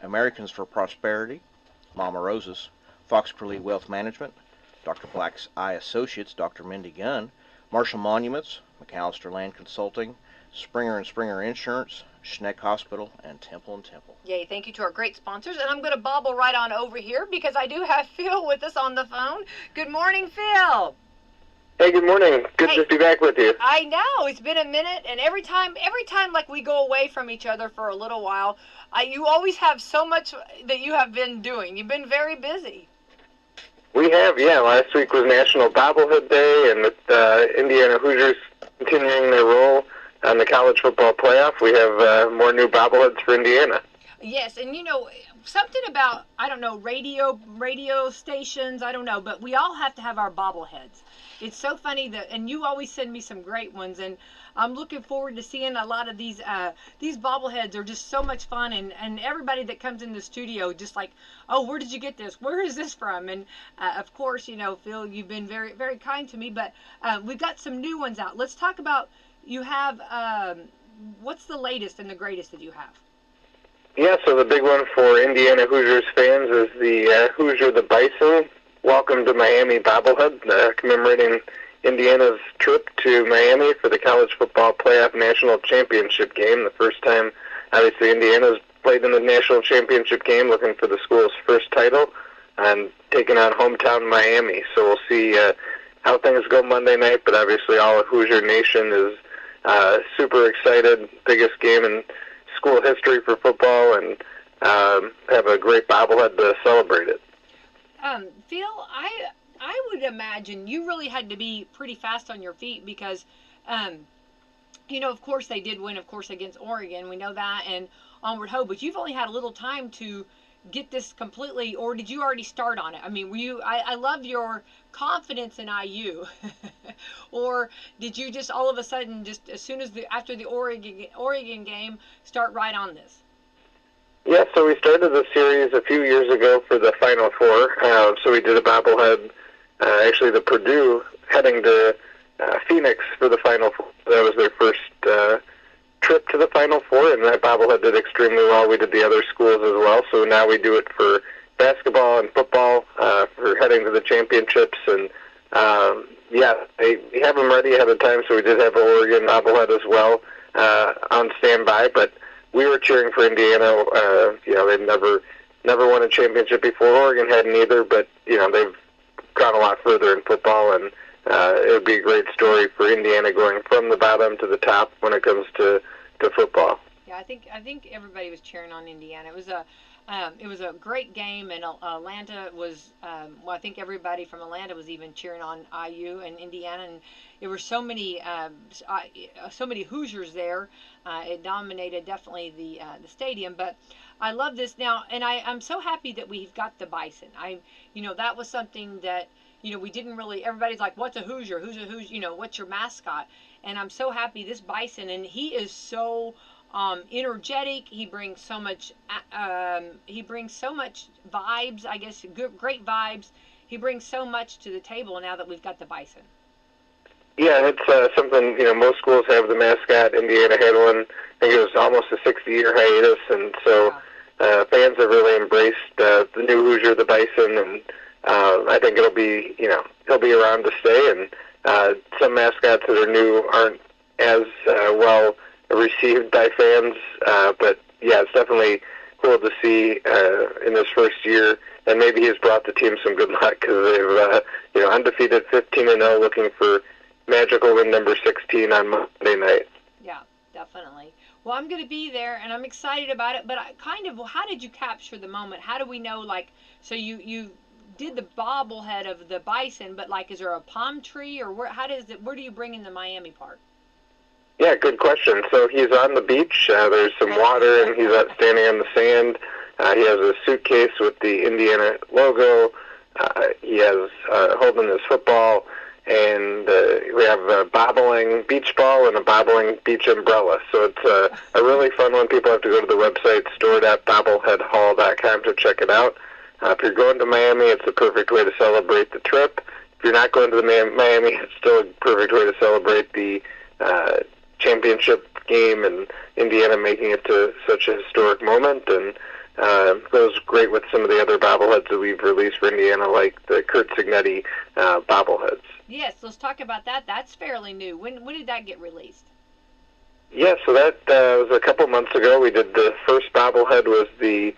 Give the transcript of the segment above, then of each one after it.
Americans for Prosperity, Mama Rosa's, Fox Curlee Wealth Management, Dr. Black's Eye Associates, Dr. Mindy Gunn, Marshall Monuments, McAllister Land Consulting, Springer and Springer Insurance, Schneck Hospital, and Temple and Temple. Yay, thank you to our great sponsors. And I'm going to bobble right on over here because I do have Phil with us on the phone. Good morning, Phil. Hey, good morning. Good to be back with you. I know. It's been a minute, and every time like we go away from each other for a little while, you always have so much that you have been doing. You've been very busy. We have, yeah. Last week was National Bobblehead Day, and with Indiana Hoosiers continuing their role on the college football playoff, we have more new bobbleheads for Indiana. Yes, and something about, I don't know, radio stations, I don't know, but we all have to have our bobbleheads. It's so funny and you always send me some great ones, and I'm looking forward to seeing a lot of these bobbleheads are just so much fun, and everybody that comes in the studio just like, oh, where did you get this? Where is this from? And of course, Phil, you've been very, very kind to me, but we've got some new ones out. Let's talk about, you have, what's the latest and the greatest that you have? Yeah, so the big one for Indiana Hoosiers fans is the Hoosier the Bison Welcome to Miami bobblehead, commemorating Indiana's trip to Miami for the College Football Playoff National Championship game. The first time, obviously, Indiana's played in the National Championship game, looking for the school's first title, and taking on hometown Miami. So we'll see how things go Monday night, but obviously all of Hoosier Nation is super excited. Biggest game in school history for football, and have a great bobblehead to celebrate it. Phil, I would imagine you really had to be pretty fast on your feet because, of course they did win, of course, against Oregon. We know that, and onward ho. But you've only had a little time to get this completely, or did you already start on it? I mean, I love your confidence in IU, or did you just all of a sudden, just as soon as after the Oregon game, start right on this? Yeah, so we started the series a few years ago for the Final Four. So we did a bobblehead, actually the Purdue heading to Phoenix for the Final Four. That was their first trip to the Final Four, and that bobblehead did extremely well. We did the other schools as well, so now we do it for basketball and football for heading to the championships. And they have them ready ahead of time, so we did have an Oregon bobblehead as well on standby, but we were cheering for Indiana. They've never won a championship before. Oregon hadn't either, but they've gone a lot further in football, and it would be a great story for Indiana going from the bottom to the top when it comes to football. Yeah, I think everybody was cheering on Indiana. It was a great game, and Atlanta was. I think everybody from Atlanta was even cheering on IU and Indiana, and there were so many Hoosiers there. It dominated definitely the stadium, but I love this now, and I'm so happy that we've got the Bison. That was something that we didn't really. Everybody's like, "What's a Hoosier? Who's a Hoosier? What's your mascot?" And I'm so happy this Bison, and he is so energetic. He brings so much. He brings so much vibes. I guess great vibes. He brings so much to the table now that we've got the Bison. Yeah, it's something, most schools have the mascot. Indiana had one. I think it was almost a 60-year hiatus, and so fans have really embraced the new Hoosier, the Bison, and I think he'll be around to stay. And some mascots that are new aren't as well received by fans, but yeah, it's definitely cool to see in his first year, and maybe he's brought the team some good luck because they've undefeated 15-0, looking for magical win number 16 on Monday night. Yeah, definitely. Well, I'm going to be there, and I'm excited about it, but how did you capture the moment? How do we know, so you did the bobblehead of the Bison, but, is there a palm tree, or where do you bring in the Miami part? Yeah, good question. So he's on the beach. There's some water, and he's standing on the sand. He has a suitcase with the Indiana logo. He has holding his football. And we have a bobbling beach ball and a bobbling beach umbrella. So it's a really fun one. People have to go to the website, store.bobbleheadhall.com, to check it out. If you're going to Miami, it's the perfect way to celebrate the trip. If you're not going to Miami, it's still a perfect way to celebrate the championship game and Indiana making it to such a historic moment. And goes great with some of the other bobbleheads that we've released for Indiana, like the Kurt Signetti bobbleheads. Yes, let's talk about that. That's fairly new. When did that get released? Yeah, so that was a couple months ago. We did the first bobblehead was the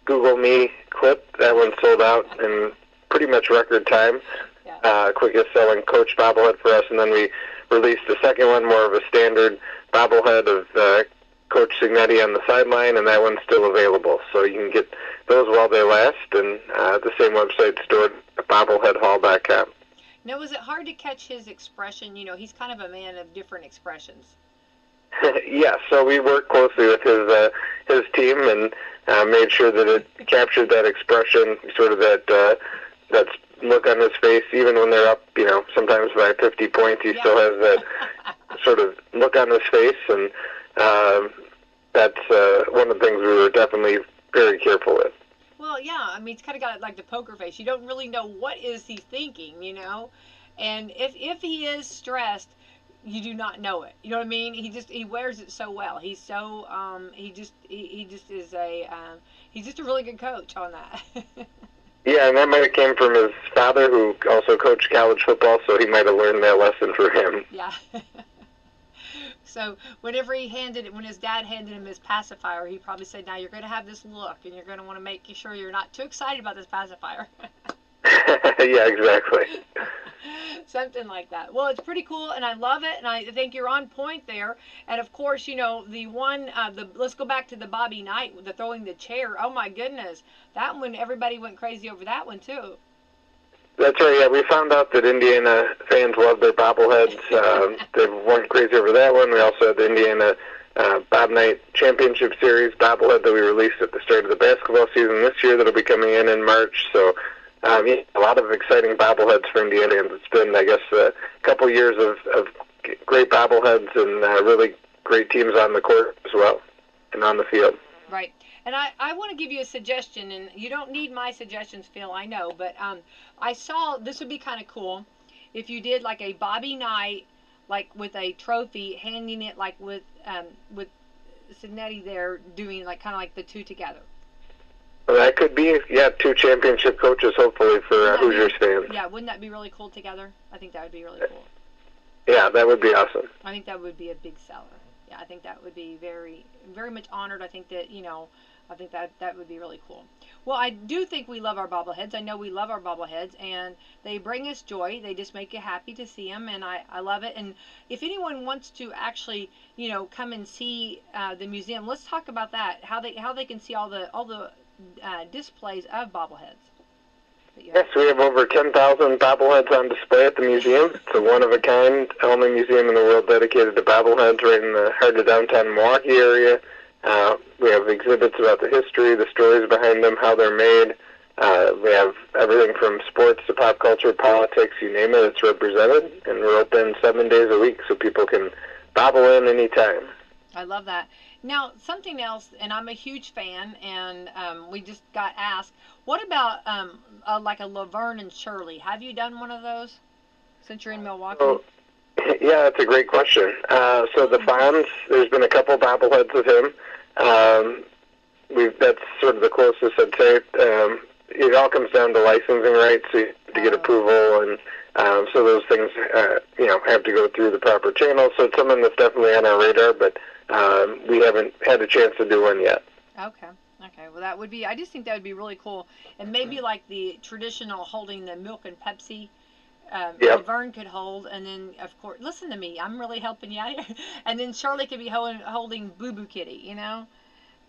Google Me clip. That one sold out in pretty much record time. Yeah. Quickest selling Coach bobblehead for us, and then we released the second one, more of a standard bobblehead of Coach Signetti on the sideline, and that one's still available. So you can get those while they last, and the same website stored at bobbleheadhall.com. Now, was it hard to catch his expression? You know, he's kind of a man of different expressions. Yeah, so we worked closely with his team and made sure that it captured that expression, sort of that look on his face, even when they're up, you know, sometimes by 50 points, he still has that sort of look on his face, and that's one of the things we were definitely very careful with. Well, yeah, I mean, it's kind of got like the poker face. You don't really know what is he thinking, you know, and if he is stressed, you do not know it. You know what I mean? He wears it so well. He's so he just is he's just a really good coach on that. Yeah, and that might have came from his father, who also coached college football, so he might have learned that lesson from him. Yeah. So when his dad handed him his pacifier, he probably said, "Now you're going to have this look, and you're going to want to make sure you're not too excited about this pacifier." Yeah, exactly. Something like that. Well, it's pretty cool, and I love it, and I think you're on point there. And of course, you know, the one, let's go back to the Bobby Knight with the throwing the chair. Oh my goodness, that one, everybody went crazy over that one too. That's right. Yeah, we found out that Indiana fans love their bobbleheads. They went crazy over that one. We also had the Indiana Bob Knight Championship Series bobblehead that we released at the start of the basketball season this year. That'll be coming in March. So. Yeah, a lot of exciting bobbleheads for Indiana. It's been, I guess, a couple years of great bobbleheads and really great teams on the court as well and on the field. Right. And I want to give you a suggestion, and you don't need my suggestions, Phil, I know, but I saw this would be kind of cool if you did like a Bobby Knight, like with a trophy, handing it like with Signetti there doing like kind of like the two together. Well, that could be, yeah, two championship coaches, hopefully, for Hoosiers fans. Yeah, wouldn't that be really cool together? I think that would be really cool. Yeah, that would be awesome. I think that would be a big seller. Yeah, I think that would be very, very much honored. I think that, you know, I think that would be really cool. Well, I do think we love our bobbleheads. I know we love our bobbleheads, and they bring us joy. They just make you happy to see them, and I love it. And if anyone wants to actually, you know, come and see the museum, let's talk about that. How they can see all the displays of bobbleheads. Yes, we have over 10,000 bobbleheads on display at the museum. It's a one-of-a-kind, only museum in the world dedicated to bobbleheads right in the heart of downtown Milwaukee area. We have exhibits about the history, the stories behind them, how they're made. We have everything from sports to pop culture, politics, you name it, it's represented. And we're open 7 days a week so people can bobble in anytime. I love that. Now, something else, and I'm a huge fan, and we just got asked, what about like a Laverne and Shirley? Have you done one of those since you're in Milwaukee? Oh, yeah, that's a great question. So the Fonz, there's been a couple bobbleheads of him. That's sort of the closest I'd say. It all comes down to licensing rights to get approval, and so those things, have to go through the proper channels. So it's something that's definitely on our radar, but we haven't had a chance to do one yet. Okay. Well, that would be, I just think that would be really cool. And maybe like the traditional holding the milk and Pepsi, Laverne could hold. And then, of course, listen to me, I'm really helping you out here. And then Shirley could be holding Boo Boo Kitty, you know?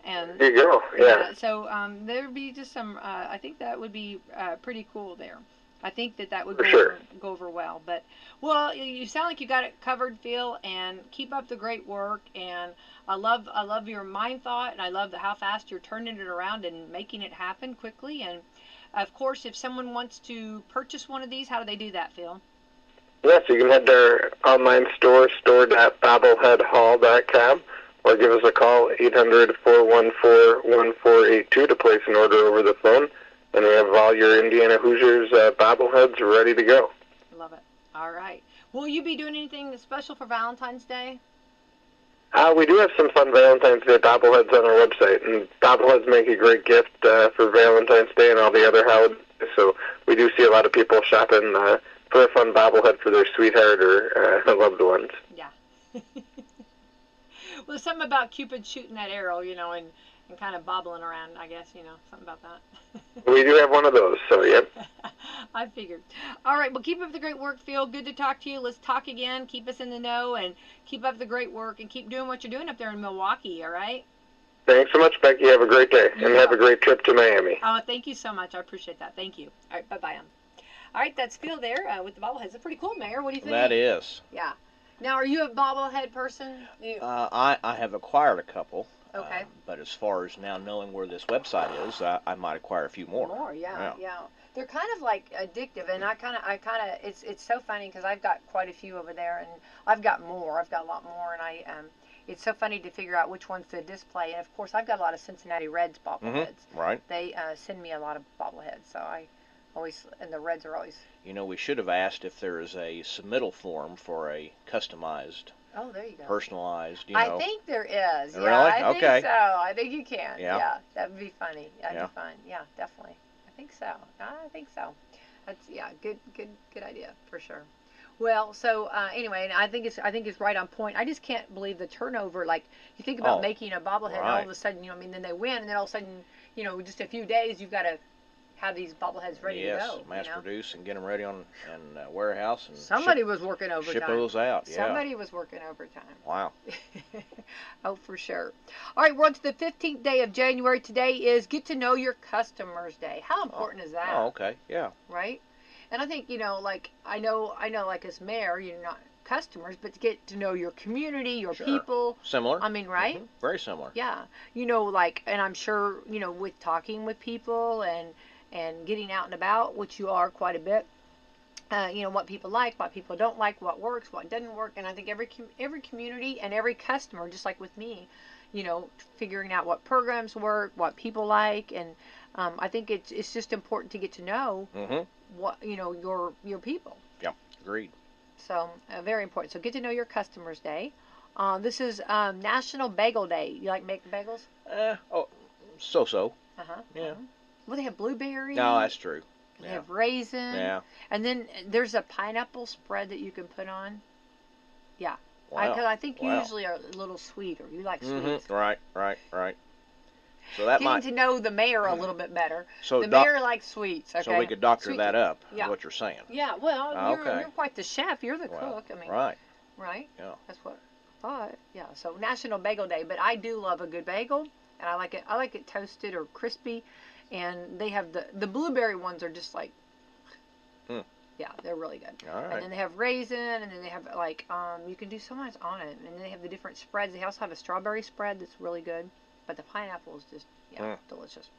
And there you go, yeah. So there would be just some, I think that would be pretty cool there. I think that would go over well. But, well, you sound like you got it covered, Phil, and keep up the great work. And I love your mind thought, and I love how fast you're turning it around and making it happen quickly. And, of course, if someone wants to purchase one of these, how do they do that, Phil? Yes, you can head to our online store, store.bobbleheadhall.com, or give us a call, 800-414-1482, to place an order over the phone. And we have all your Indiana Hoosiers bobbleheads ready to go. Love it. All right. Will you be doing anything special for Valentine's Day? We do have some fun Valentine's Day bobbleheads on our website, and bobbleheads make a great gift for Valentine's Day and all the other holidays. So we do see a lot of people shopping for a fun bobblehead for their sweetheart or loved ones. Yeah. Well, something about Cupid shooting that arrow, and kind of bobbling around, I guess, something about that. We do have one of those, so yep. I figured. All right, well, keep up the great work, Phil. Good to talk to you. Let's talk again. Keep us in the know, and keep up the great work, and keep doing what you're doing up there in Milwaukee, all right? Thanks so much, Becky. Have a great day, and have a great trip to Miami. Oh, thank you so much. I appreciate that. Thank you. All right, bye-bye. All right, that's Phil there with the bobbleheads. It's pretty cool, Mayor. What do you think? That is. Yeah. Now, are you a bobblehead person? I have acquired a couple. Okay. But as far as now knowing where this website is, I might acquire a few more. Yeah. They're kind of like addictive, and it's so funny because I've got quite a few over there, and I've got more. I've got a lot more, and it's so funny to figure out which ones to display. And of course, I've got a lot of Cincinnati Reds bobbleheads. Right. They send me a lot of bobbleheads, so I always, and the Reds are always. We should have asked if there is a submittal form for a customized. Oh, there you go. Personalized, I think there is. Really? Yeah, I Okay. think so. I think you can. Yeah. That would be funny. That'd Yeah. be fun. Yeah, definitely. I think so. That's good idea for sure. Well, so anyway, and I think it's right on point. I just can't believe the turnover. Like you think about making a bobblehead, and all of a sudden, then they win, and then all of a sudden, just a few days, you've got to have these bobbleheads ready to go. Yes, mass produce and get them ready on warehouse and somebody was working overtime. Ship those out. Yeah. Somebody was working overtime. Wow. Oh, for sure. All right, we're on to the 15th day of January. Today is Get to Know Your Customers Day. How important is that? Oh, okay. Yeah. Right? And I think, like I know like as mayor, you're not customers, but to get to know your community, your people. Similar. I mean, right? Mm-hmm. Very similar. Yeah. And I'm sure, with talking with people and getting out and about, which you are quite a bit, what people like, what people don't like, what works, what doesn't work. And I think every community and every customer, just like with me, figuring out what programs work, what people like. And I think it's just important to get to know what, your people. Yeah, agreed. So very important. So get to know your customers day. This is National Bagel Day. You like making bagels? So. Yeah. Well, they have blueberry. No, that's true. They have raisin. Yeah. And then there's a pineapple spread that you can put on. Yeah. Wow. Because I think you usually are a little sweeter. You like sweets. Right. So that Getting to know the mayor a little bit better. So the mayor likes sweets. Okay. So we could doctor that up. Yeah. Is what you're saying. Yeah. Well, you're quite the chef. You're the cook. I mean. Right. Right. Yeah. That's what I thought. Yeah. So National Bagel Day, but I do love a good bagel, and I like it toasted or crispy. And they have the blueberry ones are just like, yeah, they're really good. All right. And then they have raisin, and then they have like, you can do so much on it. And then they have the different spreads. They also have a strawberry spread that's really good. But the pineapple is just, delicious.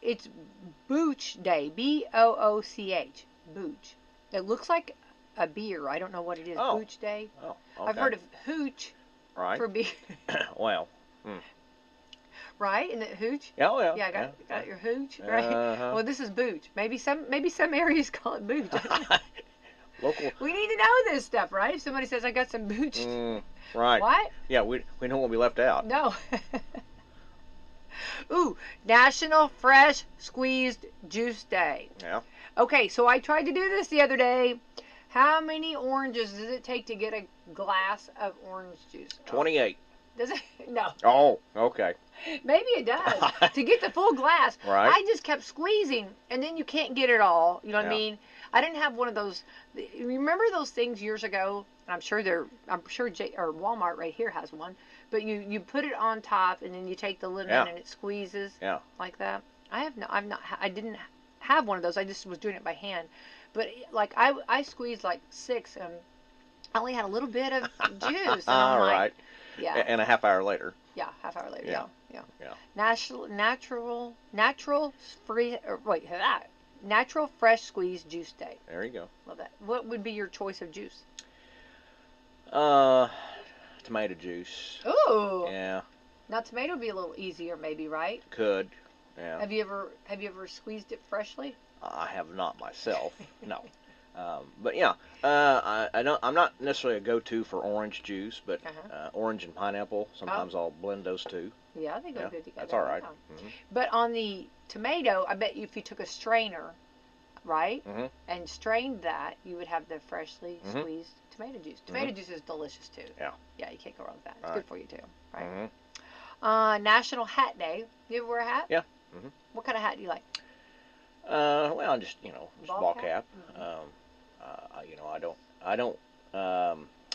It's Booch Day. B-O-O-C-H. Booch. It looks like a beer. I don't know what it is. Oh. Booch Day. Oh, okay. I've heard of hooch for beer. Well. Right? Isn't it hooch? Yeah. Yeah, got your hooch, right? Uh-huh. Well, this is booch. Maybe some areas call it booch. Local. We need to know this stuff, right? If somebody says I got some booch. Right. What? Yeah, we don't want to be left out. No. Ooh, National Fresh Squeezed Juice Day. Yeah. Okay, so I tried to do this the other day. How many oranges does it take to get a glass of orange juice? 28. Does it? No. Oh, okay. Maybe it does. To get the full glass, right. I just kept squeezing, and then you can't get it all. You know what I mean? I didn't have one of those. Remember those things years ago? And I'm sure Walmart right here has one. But you put it on top, and then you take the lid and it squeezes. Yeah. Like that. I didn't have one of those. I just was doing it by hand. But like I squeezed like 6, and I only had a little bit of juice. And I'm like, right. Yeah. And a half hour later. Yeah, half hour later. Yeah. Natural fresh squeezed juice day. There you go. Love that. What would be your choice of juice? Tomato juice. Ooh. Yeah. Now tomato would be a little easier, maybe, right? Could. Yeah. Have you ever squeezed it freshly? I have not myself. No. But yeah, I don't. I'm not necessarily a go-to for orange juice, but orange and pineapple. Sometimes I'll blend those two. Yeah, they go Yeah, good together. that's all right. Yeah. But on the tomato, I bet you if you took a strainer, right, and strained that, you would have the freshly squeezed tomato juice. Tomato juice is delicious too. Yeah. Yeah, you can't go wrong with that. It's All good for you too, right? National Hat Day. You ever wear a hat? Yeah. What kind of hat do you like? Well, just ball cap. I don't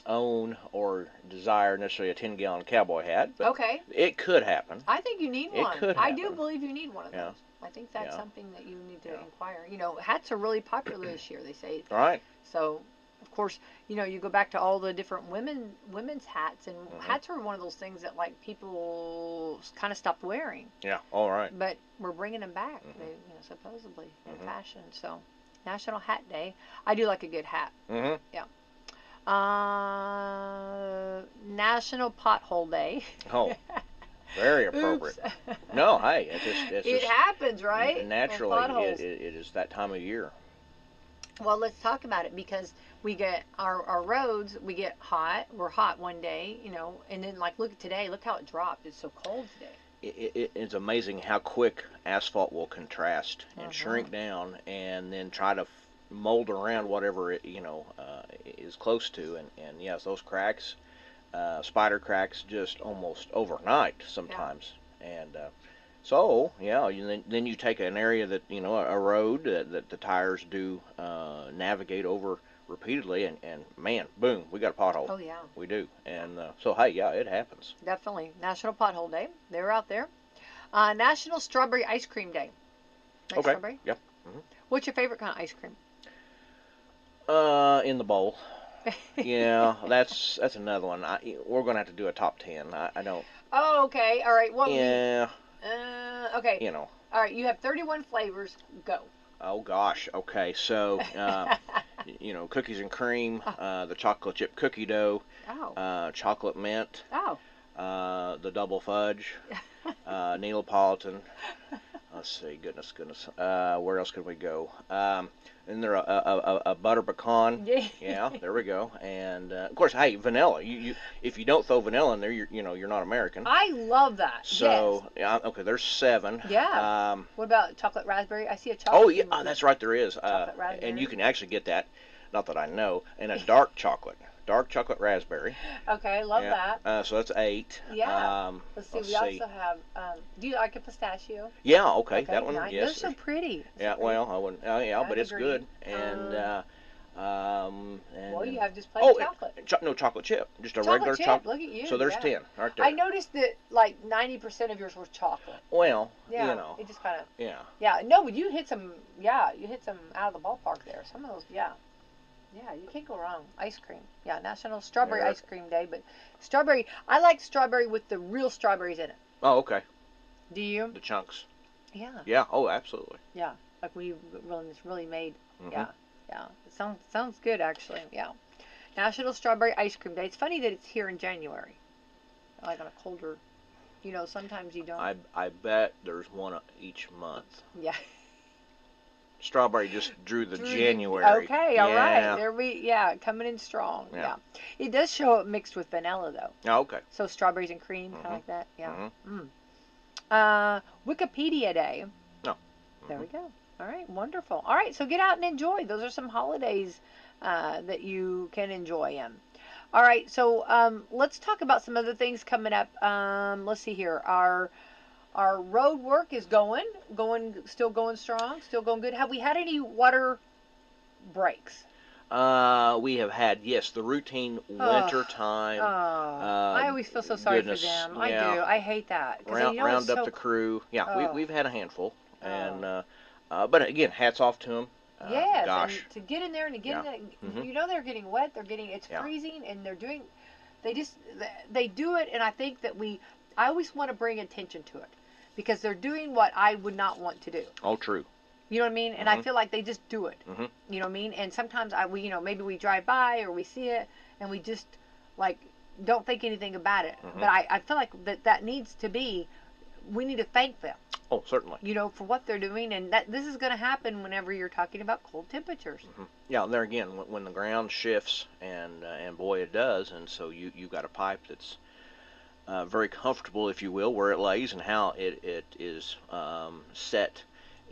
own or desire necessarily a 10-gallon cowboy hat, but Okay. it could happen. I think you need It one. could I do happen. believe you need one of Yeah. those. I think that's Yeah. something that you need to Yeah. inquire. Hats are really popular this year, they say. All right. So, of course, you go back to all the different women's hats, and hats are one of those things that like people kind of stopped wearing. Yeah. All right. But we're bringing them back. They, supposedly in fashion. So, National Hat Day. I do like a good hat. Yeah. National Pothole Day. Oh, very appropriate. No, hey, it's It just happens, right? naturally. Potholes. It is that time of year. Well, let's talk about it because we get our roads. We get hot. We're hot one day, and then look at today. Look how it dropped. It's so cold today. It's amazing how quick asphalt will contrast and shrink down, and then try to mold around whatever it is close to, and yes, those cracks, spider cracks, just almost overnight sometimes, and so yeah, then you take an area that a road that the tires do navigate over repeatedly, and man, boom, we got a pothole. Oh yeah, we do, and so hey, yeah, it happens. Definitely. National Pothole Day. They're out there. National Strawberry Ice Cream Day. Like Okay. Strawberry? Yep. What's your favorite kind of ice cream? In the bowl. Yeah, that's another one. We're gonna have to do a top 10. I don't. Oh, okay. All right. What? Yeah. Okay. All right. You have 31 flavors. Go. Oh gosh. Okay. So, cookies and cream, the chocolate chip cookie dough, Oh. chocolate mint, Oh. the double fudge, Neapolitan. Let's see. Goodness. Where else could we go? And there a butter pecan. Yeah, there we go. And of course, hey, vanilla. You if you don't throw vanilla in there, you're not American. I love that. So yeah, okay. There's 7. Yeah. What about chocolate raspberry? I see a chocolate. Oh yeah, that's right. There is. Chocolate raspberry. And you can actually get that. Not that I know. And a dark chocolate raspberry. Okay, love that. So that's 8. Yeah. Let's see. We also have. Do you like a pistachio? Yeah. Okay. That one. Nice. Yes. They're so pretty. Yeah. Well, I wouldn't. Yeah, but it's agree. good. And well, you have just plain chocolate. No chocolate chip. Just a Chocolate regular chip. chocolate. Look at you. So there's yeah. 10 right there. I noticed that like 90% of yours was chocolate. Well, Yeah. It just kind of. Yeah. Yeah. No, but you hit some. Yeah, you hit some out of the ballpark there. Some of those. Yeah. Yeah, you can't go wrong. Ice cream. Yeah, National Strawberry Ice Cream Day. But strawberry, I like strawberry with the real strawberries in it. Oh, okay. Do you? The chunks. Yeah. Yeah. Oh, absolutely. Yeah. Like when it's really made. Yeah. Yeah. It sounds good actually. Yeah. National Strawberry Ice Cream Day. It's funny that it's here in January. Like on a colder. Sometimes you don't. I bet there's one each month. Yeah. Strawberry just drew the January. Okay, all right. There coming in strong. Yeah. It does show it mixed with vanilla though. Oh, okay. So strawberries and cream, kind of like that. Yeah. Wikipedia Day. No. There we go. All right, wonderful. All right, so get out and enjoy. Those are some holidays that you can enjoy in. All right, so let's talk about some other things coming up. Let's see here. Our road work is still going strong, still going good. Have we had any water breaks? We have had, yes, the routine winter time. I always feel so sorry for them. Yeah. I do. I hate that. Round up the crew. Yeah, we've had a handful. And but again, hats off to them. Yes, gosh. and to get in there and to get in there, they're getting wet. It's freezing, and they do it. And I think that I always want to bring attention to it because they're doing what I would not want to do. Oh, true. You know what I mean? And I feel like they just do it. You know what I mean? And sometimes maybe we drive by or we see it and we just like don't think anything about it. But I feel like that needs to be we need to thank them, Oh, certainly. you know, for what they're doing, and that this is going to happen whenever you're talking about cold temperatures. Yeah, there again, when the ground shifts, and boy, it does, and so you got a pipe that's very comfortable, if you will, where it lays and how it is set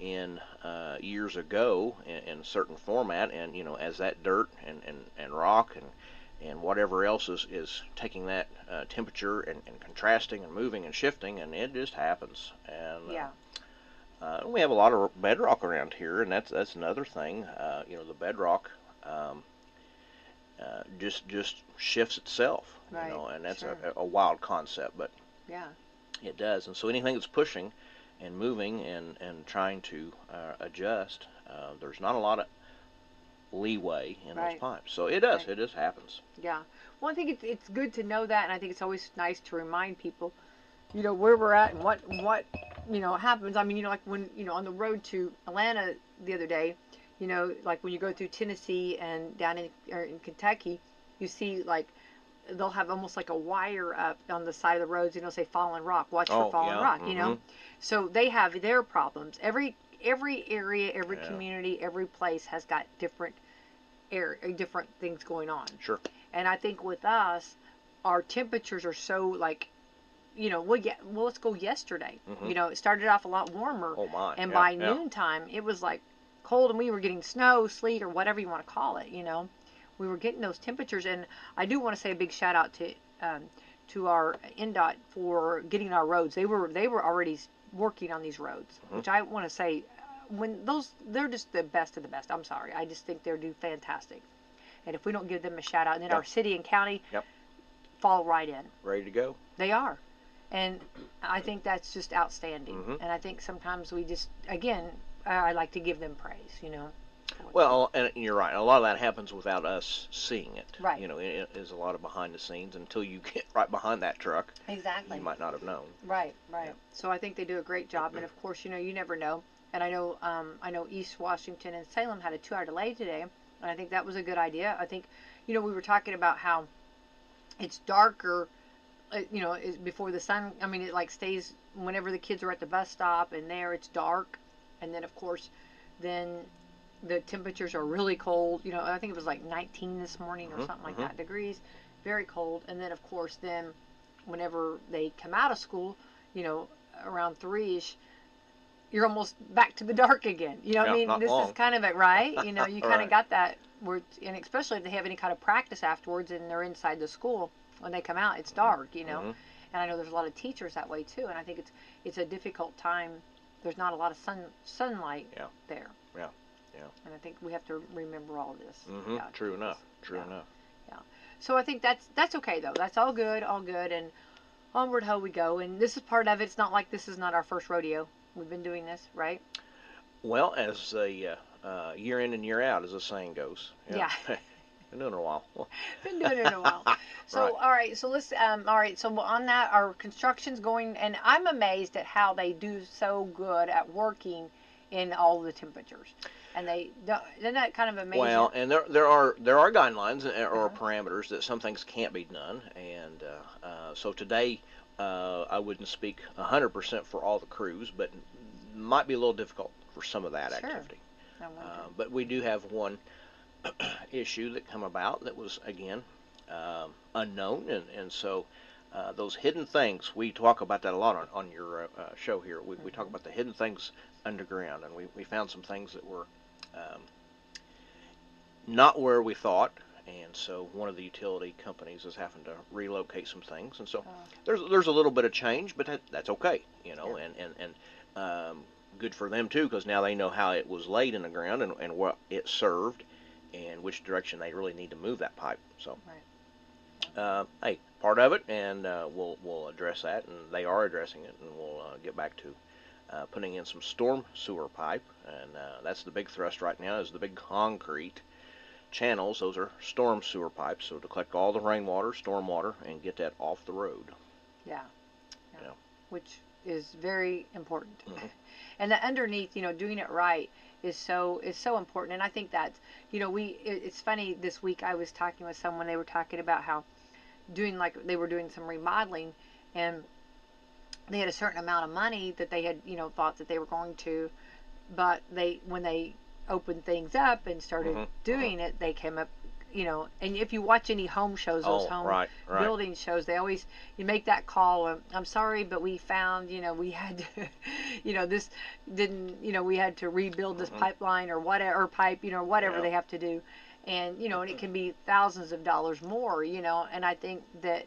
in years ago in a certain format, and as that dirt and rock and whatever else is taking that temperature and contrasting and moving and shifting, and it just happens. And Yeah. we have a lot of bedrock around here, and that's another thing. The bedrock just shifts itself, Right, and that's sure. a wild concept, but Yeah. it does. And so anything that's pushing and moving and trying to adjust, there's not a lot of leeway in those Right. pipes. So it does. Right. It just happens. Yeah. Well, I think it's good to know that, and I think it's always nice to remind people, where we're at and what happens. I mean, like when on the road to Atlanta the other day, like when you go through Tennessee and down in Kentucky, you see like they'll have almost like a wire up on the side of the roads, say fallen rock, watch for fallen yeah. rock. So they have their problems. Every area, every Yeah. community, every place has got different things going on. Sure. And I think with us, our temperatures are so like, let's go yesterday. It started off a lot warmer, Oh my. and Yeah, by yeah. noontime it was like cold, and we were getting snow, sleet, or whatever you want to call it. We were getting those temperatures, and I do want to say a big shout out to our NDOT for getting our roads. They were already working on these roads, which I want to say, they're just the best of the best. I'm sorry, I just think they're doing fantastic. And if we don't give them a shout out, and then Yep. our city and county Yep. fall right in. Ready to go. They are. And I think that's just outstanding. And I think sometimes we just, again, I like to give them praise, Well, and you're right. A lot of that happens without us seeing it. Right. It is a lot of behind the scenes. Until you get right behind that truck, Exactly. you might not have known. Right. Yeah. So I think they do a great job. And of course, you never know. And I know East Washington and Salem had a 2-hour delay today. And I think that was a good idea. I think, we were talking about how it's darker, before the sun. I mean, it like stays whenever the kids are at the bus stop, and there it's dark. And then, of course, then the temperatures are really cold. I think it was like 19 this morning or something like that degrees. Very cold. And then, of course, then whenever they come out of school, around 3-ish, you're almost back to the dark again. Yeah, I mean, not this long. is kind of it, right? You kind of Right. got that and especially if they have any kind of practice afterwards and they're inside the school, when they come out, it's dark, And I know there's a lot of teachers that way too, and I think it's a difficult time. There's not a lot of sunlight there. Yeah. And I think we have to remember all this. True enough. True Yeah. enough. So I think that's okay though. That's all good, and onward ho we go. And this is part of it. It's not like this is not our first rodeo. We've been doing this, right? Well, as a year in and year out, as the saying goes. Yeah. Been doing it a while. Been doing it in a while. So Right. all right, so let's all right, so on that, our construction's going, and I'm amazed at how they do so good at working in all the temperatures. And isn't that kind of amazing? Well, and there are guidelines or parameters that some things can't be done, and so today I wouldn't speak 100% for all the crews, but might be a little difficult for some of that Sure. activity. I wonder. But we do have one issue that come about that was again unknown, and so those hidden things, we talk about that a lot on your show here. We talk about the hidden things underground, and we found some things that were not where we thought, and so one of the utility companies is having to relocate some things, and so there's a little bit of change, but that's okay, and good for them too, because now they know how it was laid in the ground and what it served, and which direction they really need to move that pipe. So, hey, part of it, and we'll address that, and they are addressing it, and we'll get back to putting in some storm sewer pipe, and that's the big thrust right now, is the big concrete channels. Those are storm sewer pipes, so to collect all the rainwater, storm water, and get that off the road. Yeah. Yeah. Which is very important. And the underneath, doing it right is so important. And I think that, it's funny, this week I was talking with someone, they were talking about how they were doing some remodeling, and they had a certain amount of money that they had, thought that they were going to, but when they opened things up and started doing it, they came up, and if you watch any home shows, those home building shows, they always, you make that call, I'm sorry, but we found, we had to, this didn't, we had to rebuild this pipeline or whatever, or pipe, whatever they have to do. And, and it can be thousands of dollars more, and I think that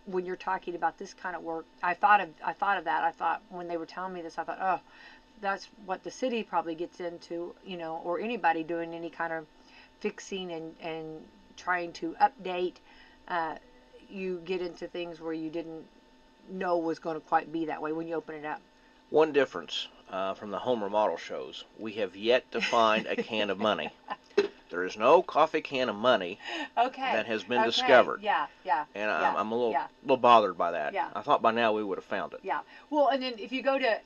when you're talking about this kind of work, I thought of that. I thought when they were telling me this, I thought, oh, that's what the city probably gets into, or anybody doing any kind of fixing and trying to update. You get into things where you didn't know was going to quite be that way when you open it up. One difference from the home remodel shows, we have yet to find a can of money. There is no coffee can of money that has been discovered. Yeah. And I'm a little bothered by that. Yeah. I thought by now we would have found it. Yeah. Well, and then if you go to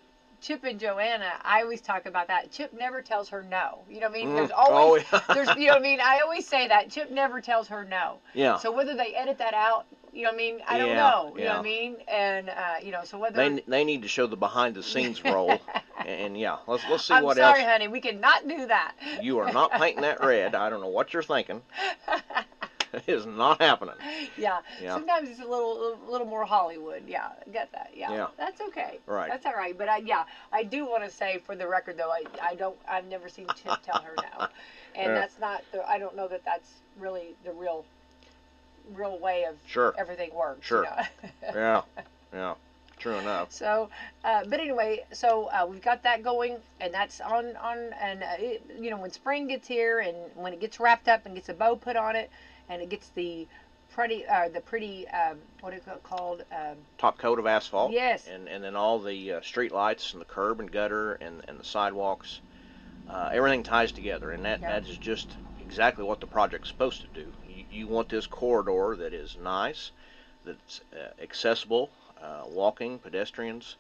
Chip and Joanna, I always talk about that. Chip never tells her no. You know what I mean? There's always, there's, you know what I mean? I always say that. Chip never tells her no. Yeah. So whether they edit that out, you know what I mean? I don't know. You know what I mean? And, so whether... They need to show the behind-the-scenes roll. And yeah, let's see what else. I'm sorry, honey. We cannot do that. You are not painting that red. I don't know what you're thinking. It is not happening. Yeah. Sometimes it's a little more Hollywood. Yeah, I get that. Yeah. That's okay. Right. That's all right. But I do want to say for the record though, I've never seen Chip tell her no, and that's not I don't know that that's really the real way of everything works. Sure. Yeah. True enough. So, but anyway, so we've got that going, and that's on, and when spring gets here, and when it gets wrapped up and gets a bow put on it, and it gets the pretty, what is it called? Top coat of asphalt. Yes. And then all the street lights and the curb and gutter and the sidewalks, everything ties together, and that is just exactly what the project's supposed to do. You want this corridor that is nice, that's accessible. Walking, pedestrians,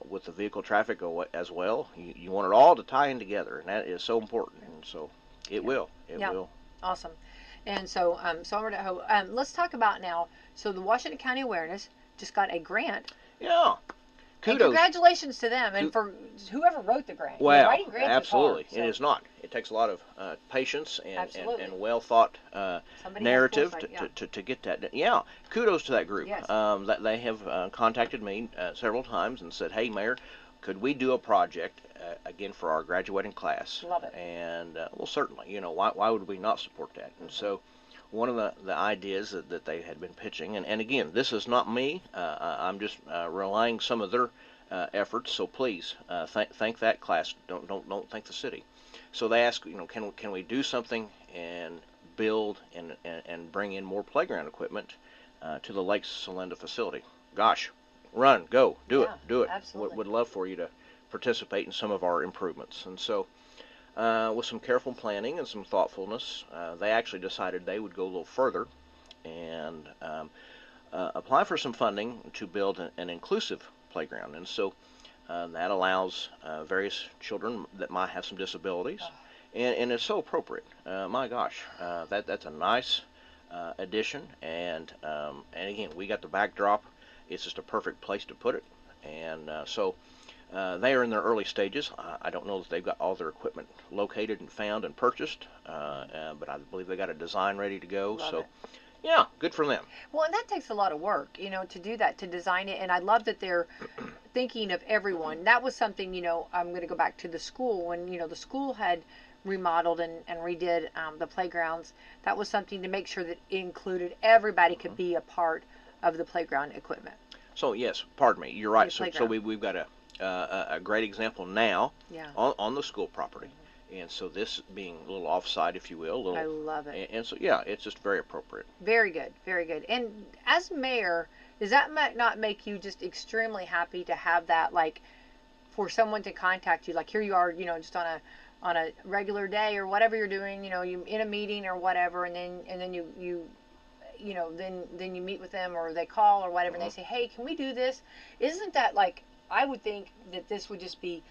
with the vehicle traffic as well. You want it all to tie in together, and that is so important. And so it will. It will. Awesome. And so, let's talk about now. So the Washington County Awareness just got a grant. Yeah. Kudos. And congratulations to them and for whoever wrote the grant. Well, writing grants absolutely. is hard, so. It is not. It takes a lot of patience and well thought narrative to get that. Yeah. Kudos to that group. Yes. That they have contacted me several times and said, "Hey, Mayor, could we do a project again for our graduating class?" Love it. And well, certainly. Why would we not support that? And so. One of the ideas that they had been pitching, and again, this is not me. I'm just relying some of their efforts. So please thank that class. Don't thank the city. So they asked, can we do something and build and bring in more playground equipment to the Lake Salenda facility? Gosh, run, go, do it. Absolutely. Would love for you to participate in some of our improvements. And so. With some careful planning and some thoughtfulness, they actually decided they would go a little further and apply for some funding to build an inclusive playground. And so that allows various children that might have some disabilities, and it's so appropriate. My gosh, that's a nice addition. And again, we got the backdrop. It's just a perfect place to put it. And so. They are in their early stages. I don't know if they've got all their equipment located and found and purchased, but I believe they got a design ready to go. Love it. Yeah, good for them. Well, and that takes a lot of work, to do that, to design it. And I love that they're thinking of everyone. That was something, I'm going to go back to the school. When, the school had remodeled and redid the playgrounds, that was something to make sure that it included everybody could be a part of the playground equipment. So, yes, pardon me, you're right. So we've got a great example now on the school property. And so this being a little offside, if you will. I love it. And so, yeah, it's just very appropriate. Very good. Very good. And as mayor, does that not make you just extremely happy to have that, like, for someone to contact you? Like, here you are, just on a regular day or whatever you're doing, you in a meeting or whatever, and then you then you meet with them or they call or whatever, and they say, hey, can we do this? Isn't that, like, I would think that this would just be,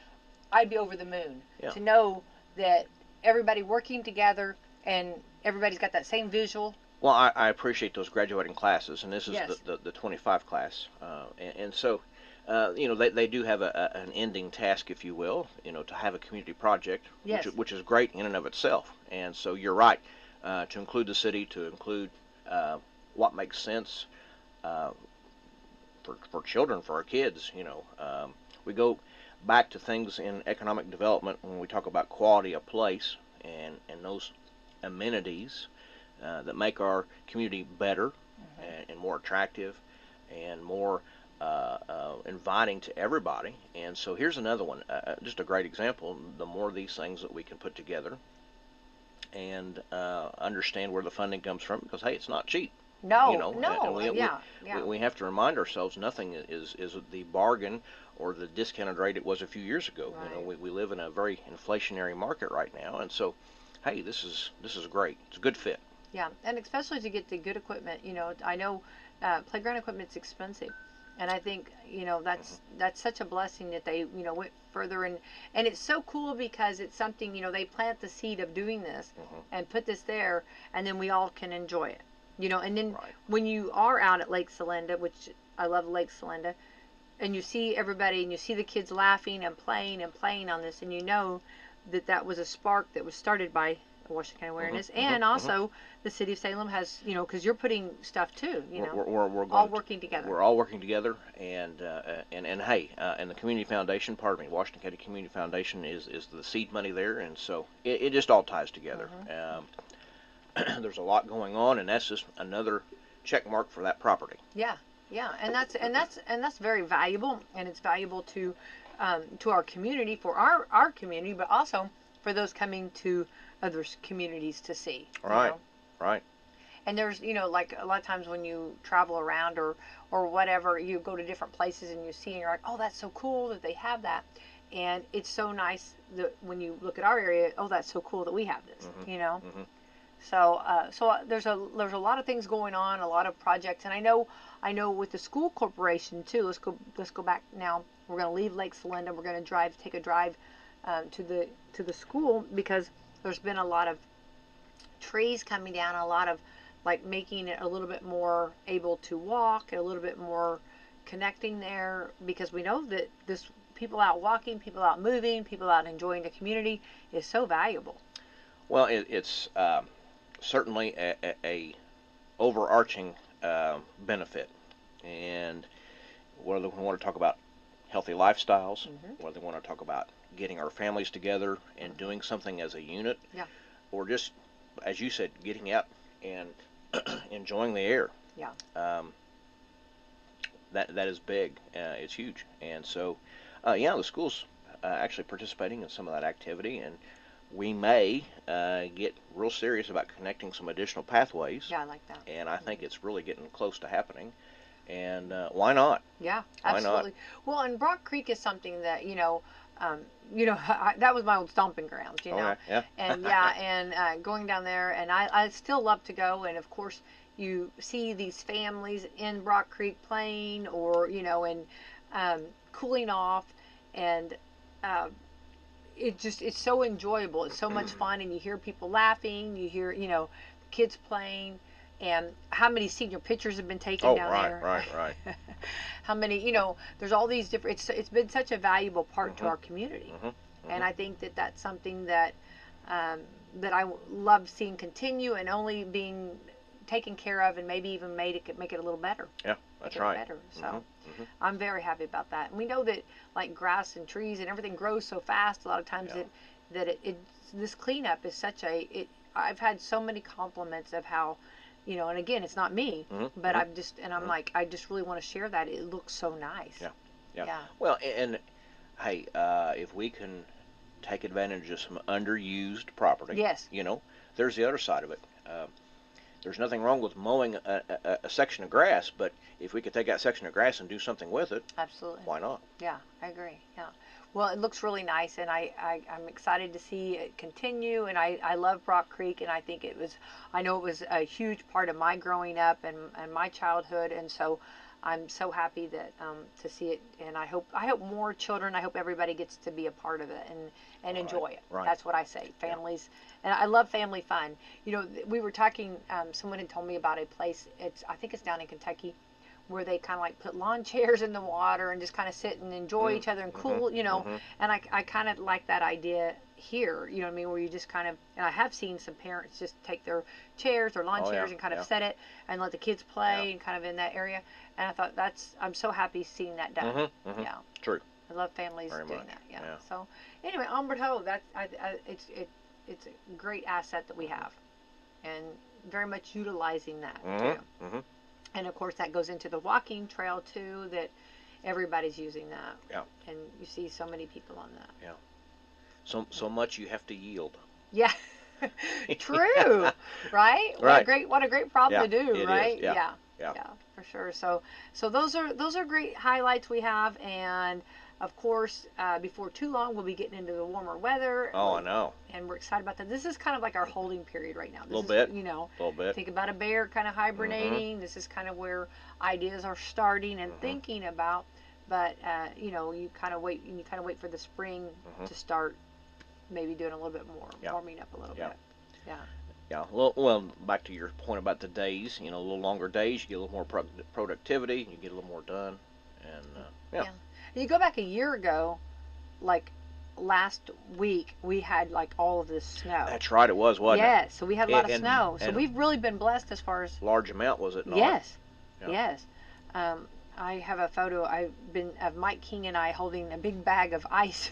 I'd be over the moon to know that everybody working together and everybody's got that same visual. Well, I appreciate those graduating classes, and this is the 25 class. And so they do have an ending task, if you will, to have a community project, Yes. which is great in and of itself. And so you're right, to include the city, to include what makes sense for children, for our kids. We go back to things in economic development when we talk about quality of place and those amenities that make our community better and more attractive and more inviting to everybody. And so here's another one, just a great example. The more of these things that we can put together and understand where the funding comes from, because hey, it's not cheap. No, And yeah. we have to remind ourselves nothing is the bargain or the discounted rate it was a few years ago. Right. We live in a very inflationary market right now, and so hey, this is great. It's a good fit. Yeah, and especially to get the good equipment. I know playground equipment's expensive, and I think that's such a blessing that they went further, and it's so cool because it's something they plant the seed of doing this and put this there, and then we all can enjoy it. And then Right. when you are out at Lake Celinda, which I love Lake Celinda, and you see everybody and you see the kids laughing and playing on this, and that was a spark that was started by Washington County Awareness, and also the city of Salem has, because you're putting stuff too, We're all working together. We're all working together, and hey, and the Community Foundation, pardon me, Washington County Community Foundation is the seed money there, and so it just all ties together. There's a lot going on, and that's just another check mark for that property. Yeah, and that's very valuable, and it's valuable to our community, for our community, but also for those coming to other communities to see. Right. Right. And there's like a lot of times when you travel around or whatever, you go to different places and you see and you're like, oh, that's so cool that they have that, and it's so nice that when you look at our area, oh, that's so cool that we have this. So there's a lot of things going on, a lot of projects, and I know with the school corporation too. Let's go back now. We're going to leave Lake Celinda. We're going to take a drive to the school, because there's been a lot of trees coming down, a lot of like making it a little bit more able to walk, a little bit more connecting there, because we know that this people out walking, people out moving, people out enjoying the community is so valuable. Well, it's certainly a overarching benefit, and whether we want to talk about healthy lifestyles, whether we want to talk about getting our families together and doing something as a unit, or just, as you said, getting out and enjoying the air. Yeah. That is big. It's huge, and so the school's actually participating in some of that activity, and we may get real serious about connecting some additional pathways. Yeah, I like that. And I think it's really getting close to happening. And why not? Yeah, why absolutely. Not? Well, and Brock Creek is something that that was my old stomping grounds. Okay, yeah. And going down there, and I still love to go. And of course, you see these families in Brock Creek playing, or and cooling off, and it's so enjoyable. It's so much fun, and you hear people laughing, you hear kids playing, and how many senior pictures have been taken down there. Right. How many, there's all these different, it's been such a valuable part to our community. And I think that that's something that that I love seeing continue and only being taken care of, and maybe even make it a little better. Yeah, that's right. Better. So I'm very happy about that. And we know that like grass and trees and everything grows so fast a lot of times that this cleanup is such I've had so many compliments of how, and again, it's not me, but I'm like, I just really want to share that. It looks so nice. Yeah. Well, and hey, if we can take advantage of some underused property, yes, there's the other side of it. There's nothing wrong with mowing a section of grass, but if we could take that section of grass and do something with it, absolutely, why not? Yeah, I agree. Yeah. Well, it looks really nice, and I'm excited to see it continue, and I love Brock Creek, and I know it was a huge part of my growing up and my childhood, and so I'm so happy that to see it, and I hope more children, I hope everybody gets to be a part of it and enjoy it. Right. That's what I say, families, and I love family fun. We were talking, someone had told me about a place, I think it's down in Kentucky, where they kind of like put lawn chairs in the water and just kind of sit and enjoy each other and cool, you know. And I kind of like that idea here, you know what I mean, where you just kind of, and I have seen some parents just take their chairs or lawn chairs and kind of set it and let the kids play and kind of in that area. And I thought I'm so happy seeing that done. Yeah. True. I love families Very doing much. that. Yeah. So anyway, Onward Ho, it's a great asset that we have, and very much utilizing that too. And of course that goes into the walking trail too, that everybody's using that. Yeah. And you see so many people on that. Yeah. So much you have to yield. Yeah. True. Right? Right. What a great problem to do, it right? is. Yeah. Yeah, for sure. So those are great highlights we have, and of course, before too long, we'll be getting into the warmer weather. Oh, I know. And we're excited about that. This is kind of like our holding period right now. A little bit. You know, a little bit. Think about a bear kind of hibernating. This is kind of where ideas are starting and thinking about. But you know, you kind of wait for the spring to start, maybe doing a little bit more, warming up a little bit. Yeah. Yeah. Well, back to your point about the days. You know, a little longer days, you get a little more productivity. You get a little more done. And You go back a year ago, like last week, we had like all of this snow. That's right, it was, wasn't it? Yes, so we had a lot of snow. So and we've really been blessed as far as large amount, was it not? Yes. Yeah. Yes. I have a photo of Mike King and I holding a big bag of ice,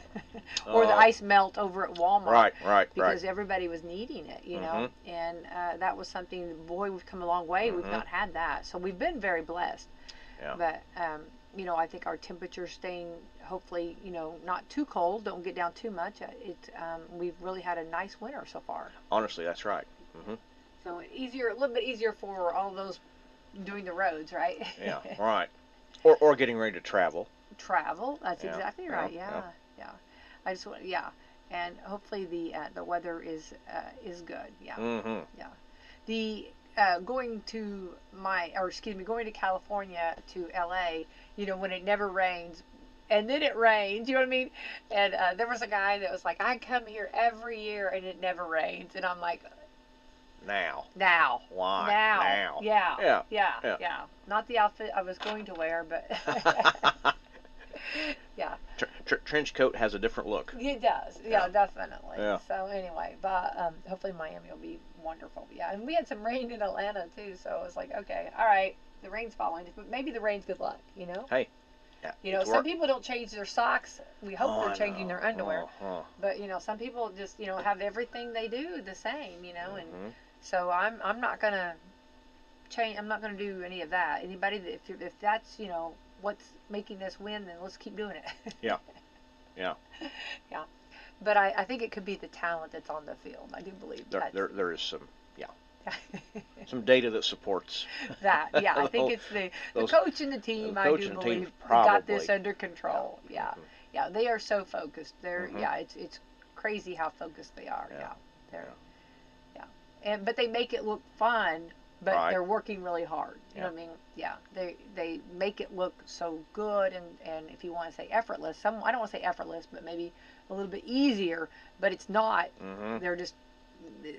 or the ice melt over at Walmart. Right. Because everybody was needing it, you know, and that was something. Boy, we've come a long way. We've not had that, so we've been very blessed. Yeah. But you know, I think our temperature's staying, hopefully, you know, not too cold. Don't get down too much. We've really had a nice winter so far. Honestly, that's right. So a little bit easier for all those doing the roads, right? Yeah. Right. Or getting ready to travel. That's exactly right. Yeah. I just want, and hopefully the weather is good. Yeah. Yeah. The going to California to LA, you know, when it never rains, and then it rains, you know what I mean? And there was a guy that was like, I come here every year and it never rains, and I'm like, Now. Why? Now. Yeah. Not the outfit I was going to wear, but yeah. Trench coat has a different look. It does. Yeah, definitely. Yeah. So anyway, but hopefully Miami will be wonderful. Yeah, and we had some rain in Atlanta too, so it was like, okay, all right, the rain's falling, but maybe the rain's good luck, you know? Hey. Yeah, you know, some people don't change their socks. We hope they're changing their underwear. But you know, some people just, you know, have everything they do the same, you know, and so I'm not gonna change. I'm not gonna do any of that. Anybody that if that's, you know, what's making us win, then let's keep doing it. Yeah. Yeah. But I think it could be the talent that's on the field. I do believe there is some some data that supports that. Yeah, I think it's the coach and the team. The I coach do and believe team got this under control. Yeah. They are so focused. They're it's crazy how focused they are. But they make it look fun. But they're working really hard. You know what I mean? Yeah. They make it look so good, and if you want to say effortless, I don't want to say effortless, but maybe a little bit easier. But it's not.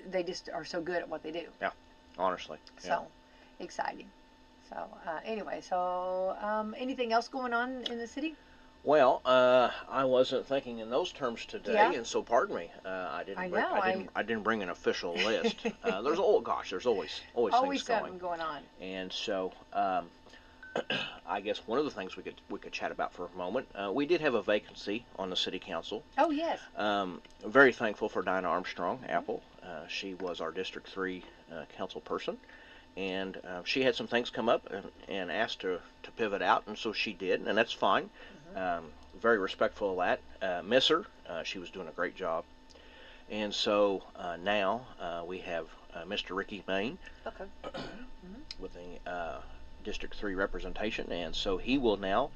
They just are so good at what they do. Yeah. Honestly. So exciting. So anyway, anything else going on in the city? Well, I wasn't thinking in those terms today, and so pardon me. I didn't bring an official list. There's always things something going on. And so, I guess one of the things we could chat about for a moment. We did have a vacancy on the city council. Oh yes. Very thankful for Dinah Armstrong, Apple. She was our District 3 council person. And she had some things come up and asked to pivot out, and so she did, and that's fine. Very respectful of that. Miss her. She was doing a great job. And so now we have Mr. Ricky Main with the District 3 representation, and so he will now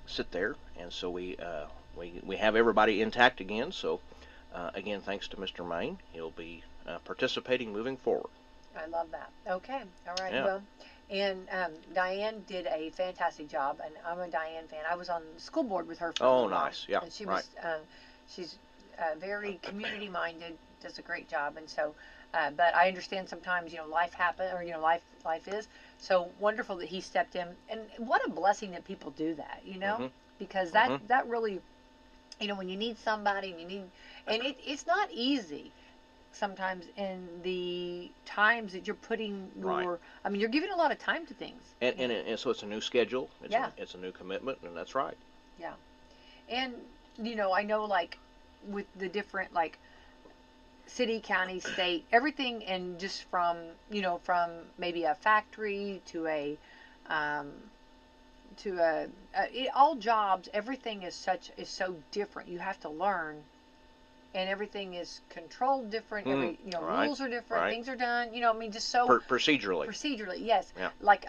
sit there. And so we have everybody intact again. So again, thanks to Mr. Main, he'll be participating moving forward. I love that. Okay. All right. Yeah. Well, and Diane did a fantastic job, and I'm a Diane fan. I was on the school board with her for a while. Nice. Yeah. And she was, she's very community-minded, does a great job, and so, but I understand sometimes, you know, life happens, or, you know, life is. so wonderful that he stepped in, and what a blessing that people do that, Mhm. because Mhm. that really, when you need somebody and it's not easy sometimes in the times that you're putting Right. I mean, you're giving a lot of time to things. And so it's a new schedule. Yeah. It's a new commitment, and that's right. Yeah. And, I know, like, with the different, like, city, county, state, everything, and just from maybe a factory to um, all jobs, everything is so different. You have to learn, and everything is controlled different. Right. Rules are different. Right. Things are done. I mean, just so Procedurally. procedurally. Yes. Yeah. Like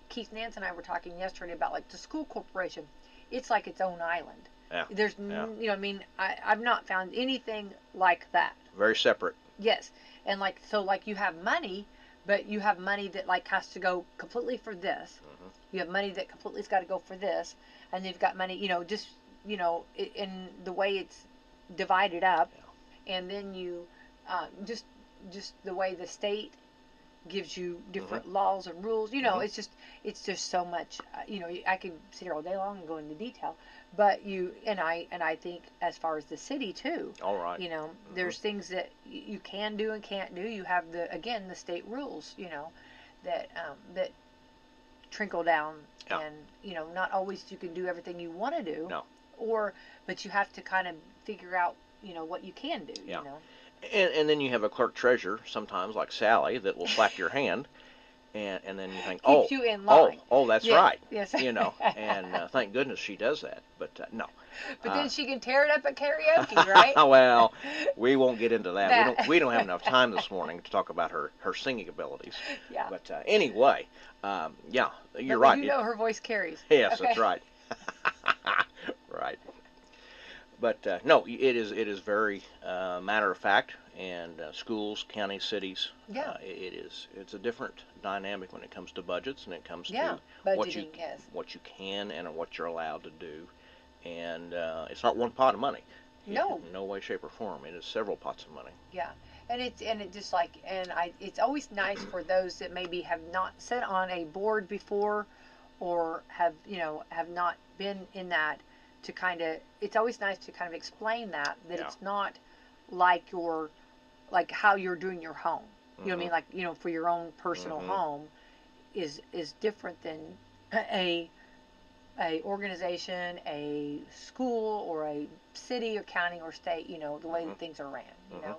Keith Nance and I were talking yesterday about, like, the school corporation. It's like its own island. Yeah. There's, Yeah. I mean, I've not found anything like that. Very separate. Yes. And, like, so, like, you have money, but you have money that, like, has to go completely for this. Mhm. You have money that completely's got to go for this, and then you've got money, just in the way it's divided up, and then you just the way the state gives you different laws and rules. It's just so much. I could sit here all day long and go into detail, but I think as far as the city too. All right. There's things that you can do and can't do. You have the state rules. That trickle down, Yeah. and not always you can do everything you want to do. No. But you have to kind of figure out what you can do. Yeah. And then you have a clerk treasurer sometimes, like Sally, that will slap your hand, and then you think, Keeps you in line. That's Yes, right. yes. And thank goodness she does that. But no. But then she can tear it up at karaoke, right? Well, we won't get into that. That. We don't have enough time this morning to talk about her singing abilities. Yeah. But anyway, yeah, you're But right. You know her voice carries. Yes, Okay. that's right. Right. But no, it is very matter of fact, and schools, counties, cities. Yeah. It's a different dynamic when it comes to budgets, and it comes Yeah. to what you Budgeting, yes. can and what you're allowed to do, and it's not one pot of money. No. In no way, shape, or form. It is several pots of money. Yeah. And it's always nice for those that maybe have not sat on a board before, or have not been in that, to kind of, it's always nice to kind of explain that Yeah. it's not like how you're doing your home. You know what I mean? Mhm. Like, for your own personal Mhm. home is different than a organization, a school, or a city or county or state, the way that things are ran, Mhm.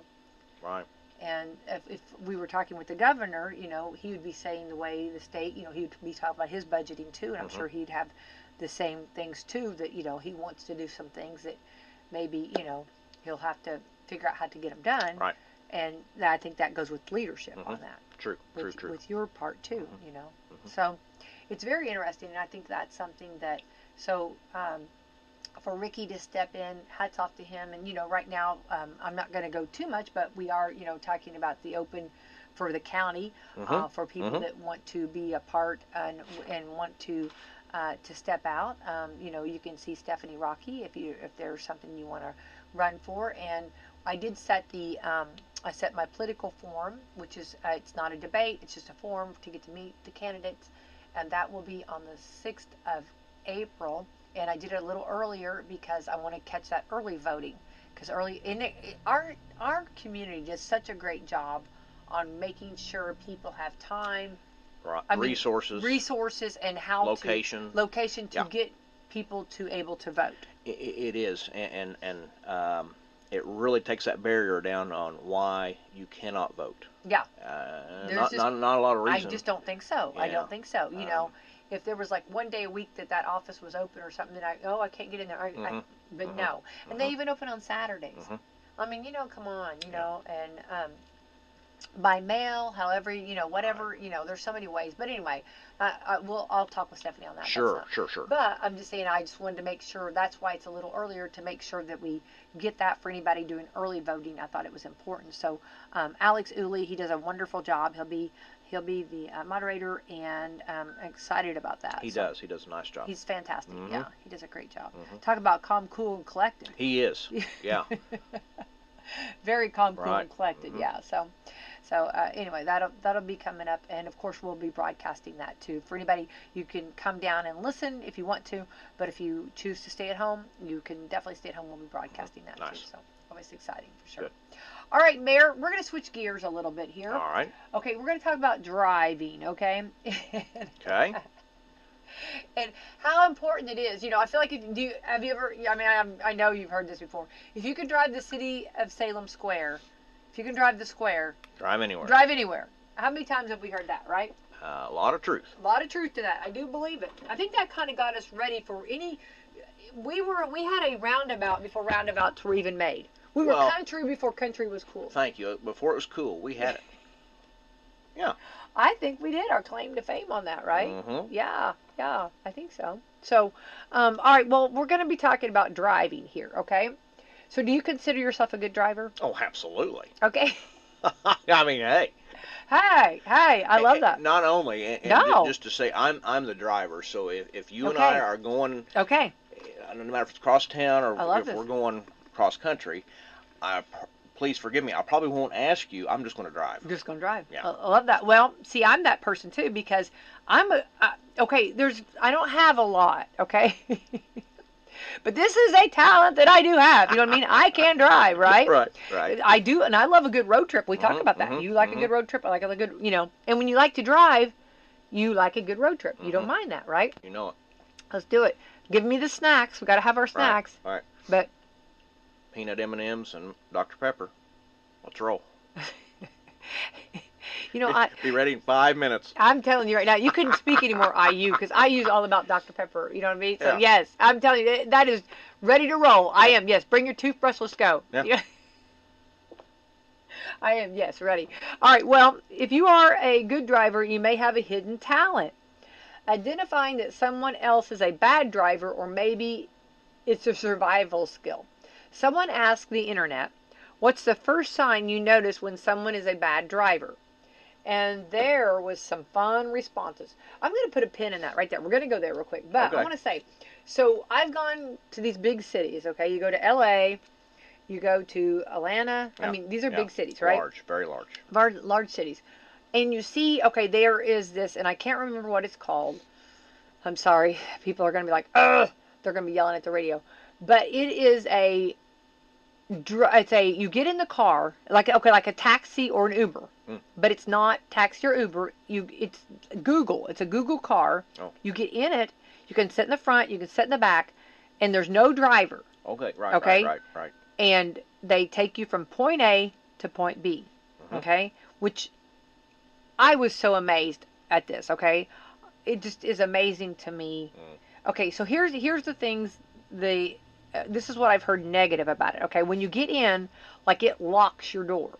Right. And if we were talking with the governor, he would be saying the way the state, he would be talking about his budgeting too, and I'm sure he'd have the same things too, that, he wants to do some things that maybe, he'll have to figure out how to get them done. Right. And I think that goes with leadership on that. True. With, with your part too, Mhm. So it's very interesting, and I think that's something that, so for Ricky to step in, hats off to him. And right now, I'm not going to go too much, but we are talking about the open for the county, for people that want to be a part and want to step out. You can see Stephanie Rocky if there's something you want to run for. And I did set I set my political form, which is it's not a debate, it's just a form to get to meet the candidates, and that will be on the 6th of April. And I did it a little earlier because I want to catch that early voting, because our community does such a great job on making sure people have time, Right. I mean, Resources. and how Location. to Yeah. get people to able to vote. It is, and it really takes that barrier down on why you cannot vote. Yeah. Not a lot of I reason. just don't think so. I Yeah. don't think so. If there was like one day a week that office was open or something, then I can't get in there. But no. And they even open on Saturdays. I mean, come on, and by mail, however, whatever, there's so many ways. But anyway, I'll talk with Stephanie on that. Sure. But I'm just saying, I just wanted to make sure, that's why it's a little earlier, to make sure that we get that for anybody doing early voting. I thought it was important. So Alex Uli, he does a wonderful job. He'll be the moderator, and I'm excited about that. He does a nice job. He's fantastic. Yeah, he does a great job. Talk about calm, cool, and collected. He is. Yeah. Very calm, cool, Right. and collected. Yeah. So anyway, that'll be coming up, and of course we'll be broadcasting that too. For anybody, you can come down and listen if you want to, but if you choose to stay at home, you can definitely stay at home. We'll be broadcasting that Nice. too. So always exciting for sure. Good. All right, Mayor, we're going to switch gears a little bit here. All right. Okay, we're going to talk about driving. Okay. Okay. And how important it is. I feel like have you ever? I mean, I know you've heard this before. If you could drive the city of Salem Square, if you can drive the square, Drive anywhere. drive anywhere. How many times have we heard that? Right? A lot of truth. A lot of truth to that. I do believe it. I think that kind of got us ready for any. We had a roundabout before roundabouts were even made. We were country before country was cool. Thank you. Before it was cool, we had it. Yeah. I think we did our claim to fame on that, right? Mm-hmm. Yeah, I think so. So, all right, well, we're going to be talking about driving here, okay? So do you consider yourself a good driver? Oh, absolutely. Okay. I mean, hey. Hey, I love that. Not only, and No. just to say, I'm the driver. So if you and Okay. I are going, Okay. no matter if it's cross town or I love if this. we're going cross country, please forgive me. I probably won't ask you. I'm just going to drive. I'm just going to drive. Yeah. I love that. Well, see, I'm that person too because okay, I don't have a lot, okay? But this is a talent that I do have. You know what I mean? I can drive, right? Right. I do, and I love a good road trip. We talk about that. You like a good road trip. I like a good, and when you like to drive, you like a good road trip. You don't mind that, right? You know it. Let's do it. Give me the snacks. We got to have our snacks. Right. But Peanut M&Ms and Dr. Pepper. Let's roll. Be ready in 5 minutes. I'm telling you right now, you couldn't speak anymore IU because IU is all about Dr. Pepper. You know what I mean? So Yeah. yes, I'm telling you, that is ready to roll. I am. Yes, bring your toothbrush. Let's go. Yeah. I am. Yes, ready. All right. Well, if you are a good driver, you may have a hidden talent. Identifying that someone else is a bad driver, or maybe it's a survival skill. Someone asked the internet, "What's the first sign you notice when someone is a bad driver?" And there was some fun responses. I'm going to put a pin in that right there. We're going to go there real quick. But Okay. I want to say, so I've gone to these big cities, okay? You go to LA, you go to Atlanta. Yeah. I mean, these are Yeah. big cities, right? Large, very large. Large cities. And you see, okay, there is this, and I can't remember what it's called. I'm sorry. People are going to be like, ugh, they're going to be yelling at the radio. But it is you get in the car, like a taxi or an Uber. But it's not taxi or Uber. It's Google. It's a Google car. Oh. You get in it. You can sit in the front. You can sit in the back, and there's no driver. Okay. Right. Okay. Right. And they take you from point A to point B. Okay. Which I was so amazed at this. Okay. It just is amazing to me. Okay. So here's the things. This is what I've heard negative about it. Okay. When you get in, like it locks your door.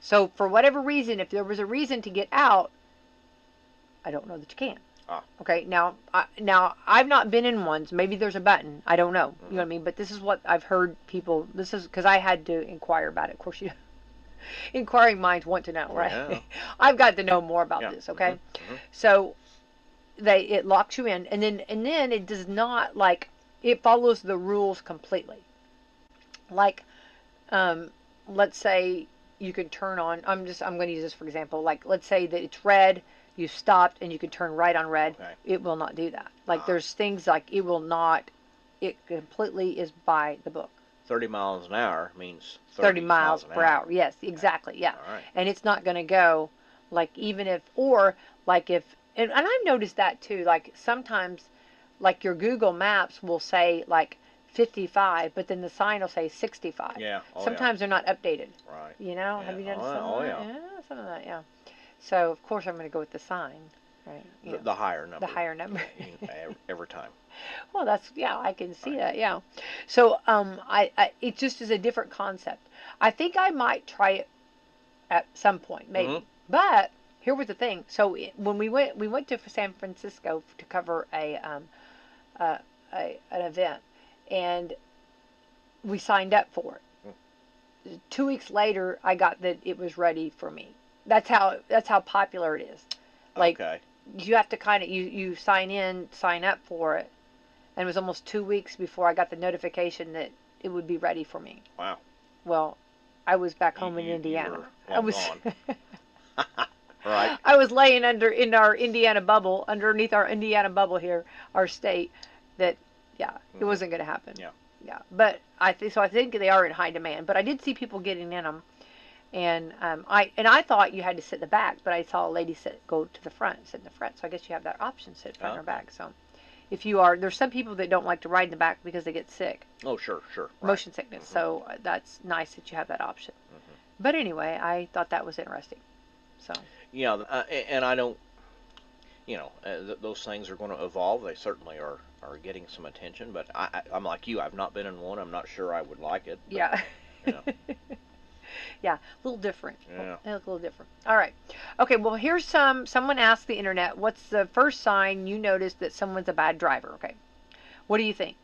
So for whatever reason, if there was a reason to get out, I don't know that you can. Okay, now I've not been in ones. Maybe there's a button. I don't know. You know what I mean? But this is what I've heard people. This is because I had to inquire about it. Of course, inquiring minds want to know, right? Yeah. I've got to know more about this. Okay, so it locks you in, and then it does not it follows the rules completely. Like, let's say you could turn on. I'm going to use this for example. Like, let's say that it's red. You stopped and you could turn right on red. Okay. It will not do that. Like there's things like it will not. It completely is by the book. 30 miles an hour means 30 miles per hour. Yes, exactly. Yeah. All right. And it's not going to go like even if and I've noticed that too. Like sometimes, like your Google Maps will say like 55, but then the sign will say 65. Yeah. Sometimes they're not updated. Right. You know, Yeah. have you noticed Oh, some oh, of that? yeah. Yeah, some of that, yeah. So, of course, I'm going to go with the sign, right? Yeah. The higher number. The higher number. Every time. Well, I can see that, yeah. So, it just is a different concept. I think I might try it at some point, maybe. But here was the thing. So, when we went to San Francisco to cover an event, and we signed up for it. 2 weeks later, I got that it was ready for me. That's how popular it is. Like Okay. you have to kind of you sign up for it, and it was almost 2 weeks before I got the notification that it would be ready for me. Wow. Well, I was back home in You Indiana. were I long was gone. Right. I was laying in our Indiana bubble, underneath our Indiana bubble here, our state. That yeah, it wasn't going to happen. Yeah. Yeah, but I think they are in high demand. But I did see people getting in them, and I thought you had to sit in the back, but I saw a lady go to the front, sit in the front. So I guess you have that option, sit front or back. So if you are, there's some people that don't like to ride in the back because they get sick. Oh, sure. Right. Motion sickness. So that's nice that you have that option. But anyway, I thought that was interesting. So. Yeah, and I don't, those things are going to evolve. They certainly are getting some attention. But I'm like you. I've not been in one. I'm not sure I would like it. But, yeah. Yeah, a little different. Yeah. A little different. All right. Okay, well, here's someone asked the internet, what's the first sign you notice that someone's a bad driver? Okay. What do you think?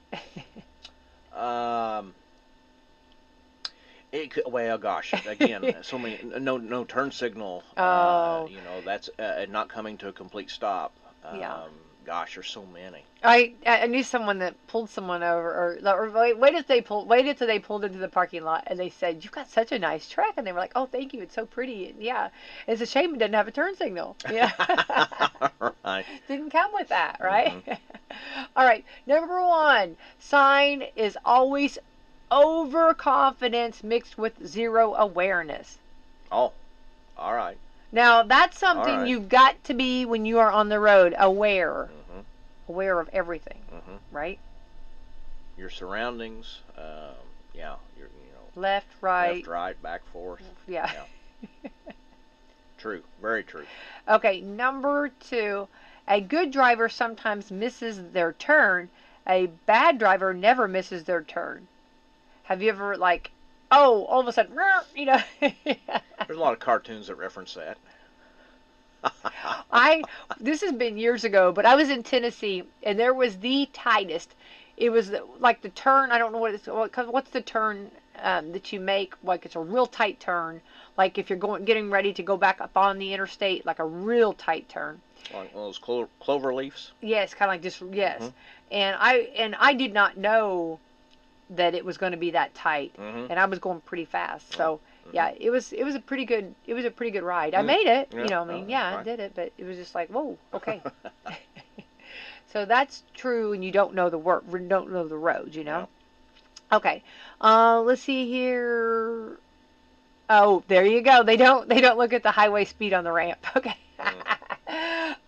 It could, well, gosh, again, so many, no turn signal. Oh. That's not coming to a complete stop. Yeah. Gosh, there's so many. I knew someone that pulled someone over, or waited till they pulled into the parking lot, and they said, "You've got such a nice truck," and they were like, "Oh, thank you, it's so pretty." And yeah, it's a shame it doesn't have a turn signal. Yeah. Right. Didn't come with that, right? All right. Number 1 sign is always overconfidence mixed with zero awareness. Oh, all right. Now, that's something All right. you've got to be when you are on the road, aware. Aware of everything, right? Your surroundings, Left, right. left, right, back, forth. Yeah. True. Very true. Okay, number 2, a good driver sometimes misses their turn. A bad driver never misses their turn. Have you ever, all of a sudden, There's a lot of cartoons that reference that. This has been years ago, but I was in Tennessee, and there was the tightest. It was like the turn. I don't know what's the turn that you make. Like it's a real tight turn. Like if you're getting ready to go back up on the interstate, like a real tight turn. Like one of those clover leaves. Yes, kind of like just yes. And I did not know that it was going to be that tight, and I was going pretty fast. So yeah, it was a pretty good ride. I made it, I did it, but it was just like, whoa, okay. So that's true, and you don't know the roads, Yeah. Okay, let's see here. Oh, there you go. They don't look at the highway speed on the ramp. Okay.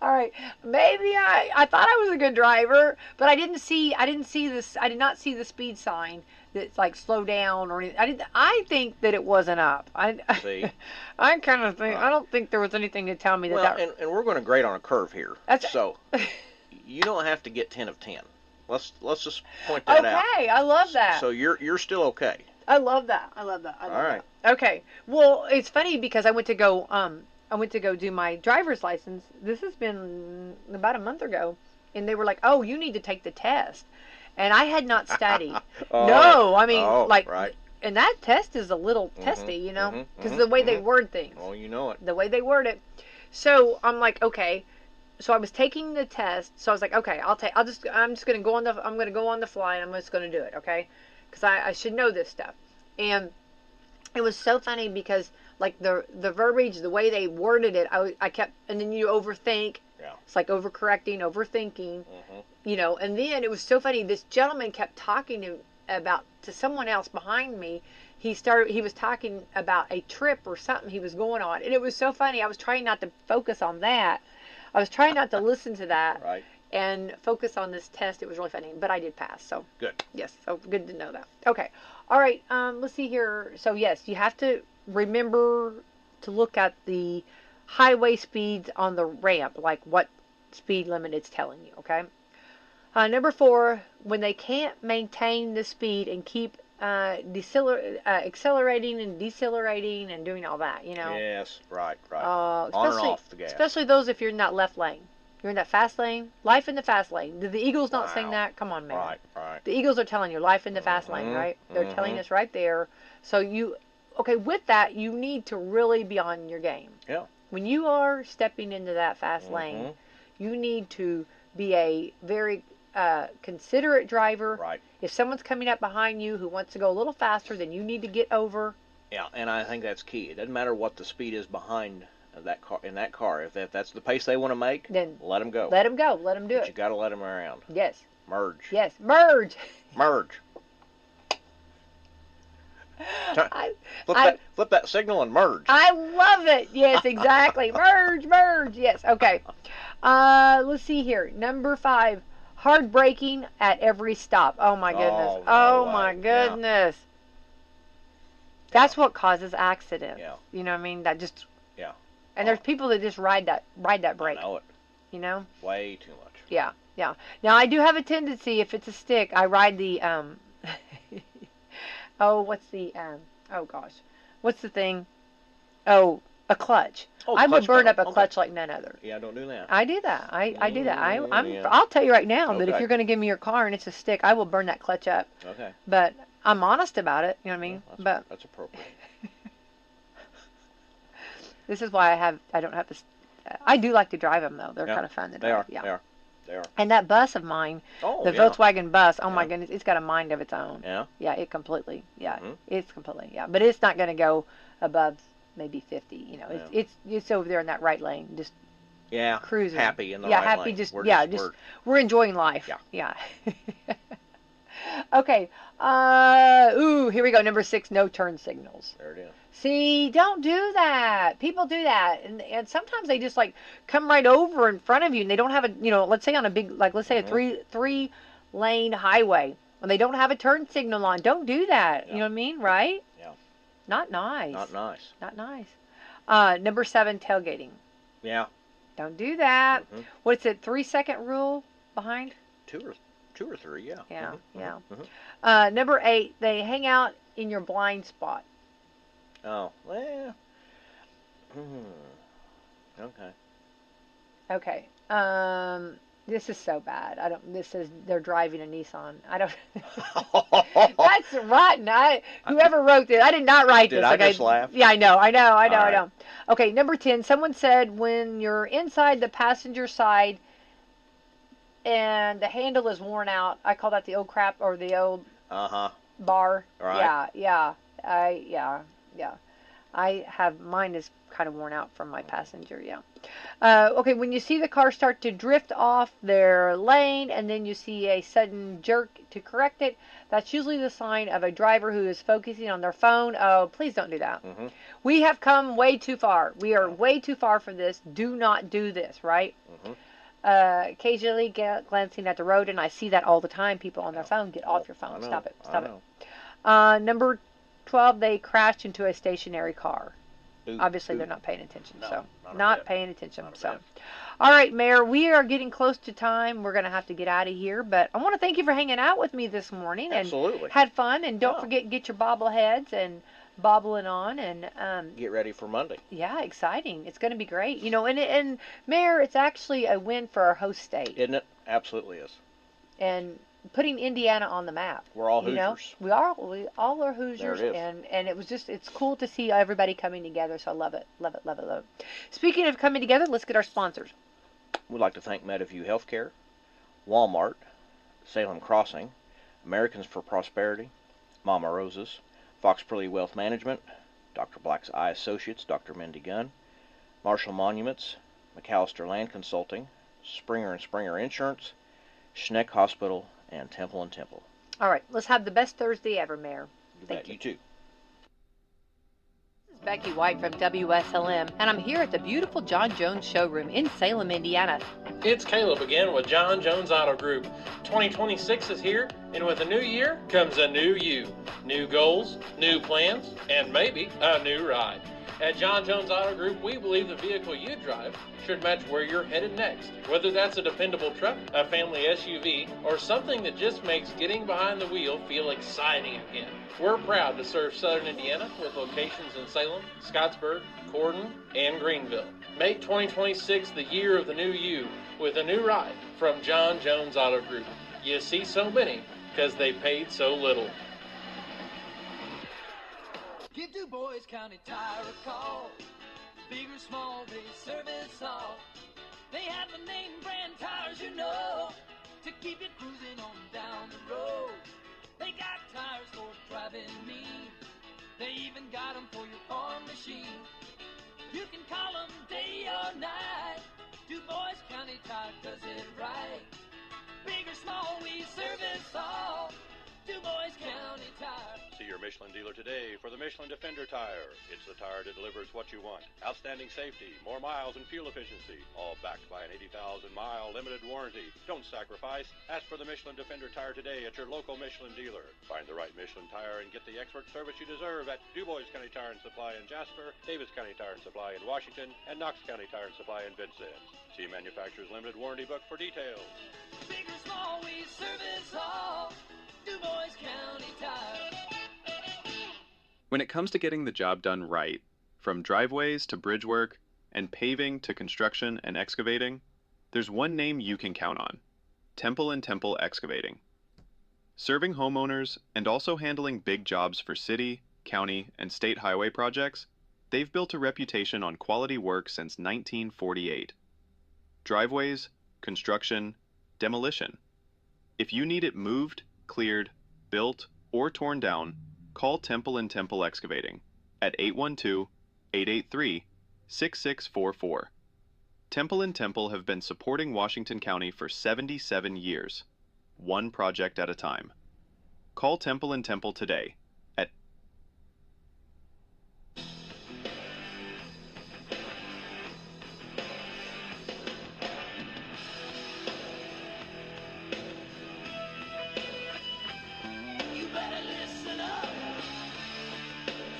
All right. Maybe I thought I was a good driver, but I did not see the speed sign that's like slow down or anything. I think that it wasn't up. See. I kind of think I don't think there was anything to tell me that. Well, and we're going to grade on a curve here. So you don't have to get 10 of 10. Let's just point that out. Okay, I love that. So you're still okay. I love that. All right. Okay. Well, it's funny because I went to go do my driver's license. This has been about a month ago, and they were like, "Oh, you need to take the test," and I had not studied. No, I mean, right. And that test is a little testy, because the way they word things. Oh, you know it. The way they word it. So I'm like, okay. So I was taking the test. So I was like, okay, I'm just gonna go on the fly, and I'm just gonna do it, okay? Because I should know this stuff. And it was so funny because like the verbiage, the way they worded it, I kept, and then you overthink. Yeah. It's like overcorrecting, overthinking, and then it was so funny. This gentleman kept talking to someone else behind me. He was talking about a trip or something he was going on, and it was so funny. I was trying not to focus on that. I was trying not to listen to that. Right. And focus on this test. It was really funny, but I did pass. So good. Yes, so good to know that. Okay, all right. Let's see here. So yes, you have to remember to look at the highway speeds on the ramp, like what speed limit it's telling you. Okay. Number 4, when they can't maintain the speed and keep accelerating and decelerating and doing all that, Yes, right. On and off the gas. Especially those if you're in that left lane. You're in that fast lane. Life in the fast lane. Did the Eagles not sing that? Come on, man. Right. The Eagles are telling you life in the fast lane, right? They're telling us right there. So with that, you need to really be on your game. Yeah. When you are stepping into that fast lane, you need to be a very considerate driver. Right. If someone's coming up behind you who wants to go a little faster, then you need to get over Yeah, and I think that's key. It doesn't matter what the speed is behind that car. In that car, if that's the pace they want to make, Then let them go. let them go. Let them do But it. you got to let them around. Yes. Merge. Yes. Merge. Merge. I, Flip that signal and merge. I love it. Yes, exactly. Merge, merge. Yes. Okay. Let's see here. Number 5, hard braking at every stop. Oh my goodness. Oh, no my way. goodness. That's what causes accidents. Yeah. You know what I mean? That just. Yeah. And there's people that just ride that brake. I know it. You know? Way too much. Yeah. Yeah. Now I do have a tendency, if it's a stick, I ride the what's the oh gosh. What's the thing? Oh, a clutch. Oh, I would clutch burn pedal. up a clutch like none other. Yeah, don't do that. I do that. I do that. Yeah. I'll tell you right now that if Okay. you're going to give me your car and it's a stick, I will burn that clutch up. Okay. But I'm honest about it. You know what I mean? Well, that's appropriate. This is why I don't have to. I do like to drive them though. They're Yeah, kind of fun to They drive. are. Yeah. They are. And that bus of mine, Oh, the yeah. Volkswagen bus. Oh my Yeah. goodness, it's got a mind of its own. Yeah. Yeah, it completely. Yeah, Mhm. it's completely. Yeah, but it's not going to go above maybe 50. You know, it's over there in that right lane, just Yeah. cruising. Happy in the yeah, right happy. lane. Just We're we're enjoying life. Yeah. Yeah. Okay. Ooh, here we go. Number 6, no turn signals. There it is. See, don't do that. People do that, and sometimes they just like come right over in front of you, and they don't have a, let's say on a big, like let's say a three lane highway, and they don't have a turn signal on. Don't do that. Yeah. You know what I mean, right? Yeah. Not nice. Not nice. Not nice. Number 7, tailgating. Yeah. Don't do that. Mhm. What's it? 3-second rule behind? Two or three. Yeah. Yeah, Mhm, yeah. mhm. Number 8, they hang out in your blind spot. Oh, well. Okay. Okay. This is so bad. This says they're driving a Nissan. I don't. That's rotten. Whoever wrote this, I did not write Did this. I Okay. just laugh? Yeah, I know. right. I know. Okay, number 10. Someone said when you're inside the passenger side and the handle is worn out, I call that the old crap or the old bar. Right. Yeah. I have, mine is kind of worn out from my passenger, yeah. Okay, when you see the car start to drift off their lane and then you see a sudden jerk to correct it, that's usually the sign of a driver who is focusing on their phone. Oh, please don't do that. Mhm. We have come way too far. We are way too far for this. Do not do this, right? Mhm. Occasionally glancing at the road, and I see that all the time. People on their phone. Get off your phone. Stop it. Stop it. Number 12, they crashed into a stationary car. Obviously, they're not paying attention. No, So, not a not bit. paying attention. Not a So, bit. all right, Mayor, we are getting close to time. We're going to have to get out of here. But I want to thank you for hanging out with me this morning. Absolutely. And had fun. And don't Yeah. forget, get your bobbleheads and bobbling on. And Get ready for Monday. yeah, exciting. It's going to be great. And Mayor, it's actually a win for our host state. Isn't it? Absolutely is. And putting Indiana on the map. We're all You know, Hoosiers. we all are Hoosiers, There it is. and it's cool to see everybody coming together. So I love it. Speaking of coming together, let's get our sponsors. We'd like to thank Meadowview Healthcare, Walmart, Salem Crossing, Americans for Prosperity, Mama Rosa's, Fox Pearly Wealth Management, Dr. Black's Eye Associates, Dr. Mindy Gunn, Marshall Monuments, McAllister Land Consulting, Springer & Springer Insurance, Schneck Hospital, and Temple & Temple. All right, let's have the best Thursday ever, Mayor. Thank you. You too. This is Becky White from WSLM, and I'm here at the beautiful John Jones showroom in Salem, Indiana. It's Caleb again with John Jones Auto Group. 2026 is here, and with a new year comes a new you. New goals, new plans, and maybe a new ride. At John Jones Auto Group, we believe the vehicle you drive should match where you're headed next. Whether that's a dependable truck, a family SUV, or something that just makes getting behind the wheel feel exciting again. We're proud to serve Southern Indiana with locations in Salem, Scottsburg, Corden, and Greenville. Make 2026 the year of the new you with a new ride from John Jones Auto Group. You see so many because they paid so little. Give Du Bois County Tire a call. Big or small, they service all. They have the name brand tires you know to keep you cruising on down the road. They got tires for driving me. They even got them Tire does it right. Big or small, we service all. Du Bois County Tire. See your Michelin dealer today for the Michelin Defender tire. It's the tire that delivers what you want. Outstanding safety, more miles and fuel efficiency, all backed by an 80,000-mile limited warranty. Don't sacrifice. Ask for the Michelin Defender tire today at your local Michelin dealer. Find the right Michelin tire and get the expert service you deserve at Du Bois County Tire and Supply in Jasper, Davis County Tire and Supply in Washington, and Knox County Tire and Supply in Vincennes. See manufacturer's limited warranty book for details. Big or small, we service all. Du Bois County Tire. When it comes to getting the job done right, from driveways to bridge work, and paving to construction and excavating, there's one name you can count on: Temple & Temple Excavating. Serving homeowners and also handling big jobs for city, county, and state highway projects, they've built a reputation on quality work since 1948. Driveways, construction, demolition. If you need it moved, cleared, built, or torn down, call Temple & Temple Excavating at 812-883-6644. Temple & Temple have been supporting Washington County for 77 years, one project at a time. Call Temple & Temple today at You better listen up.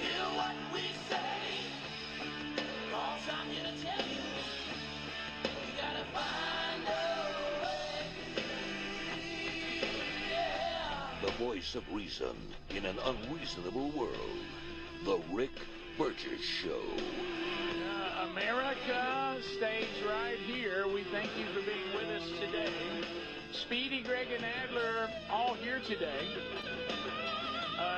Hear what we say. 'Cause I'm here to tell you, you gotta find a way. Yeah. The voice of reason in an unreasonable world. The Rick Burgess Show. America, stage right here. We thank you for being with us today. Speedy, Greg, and Adler all here today.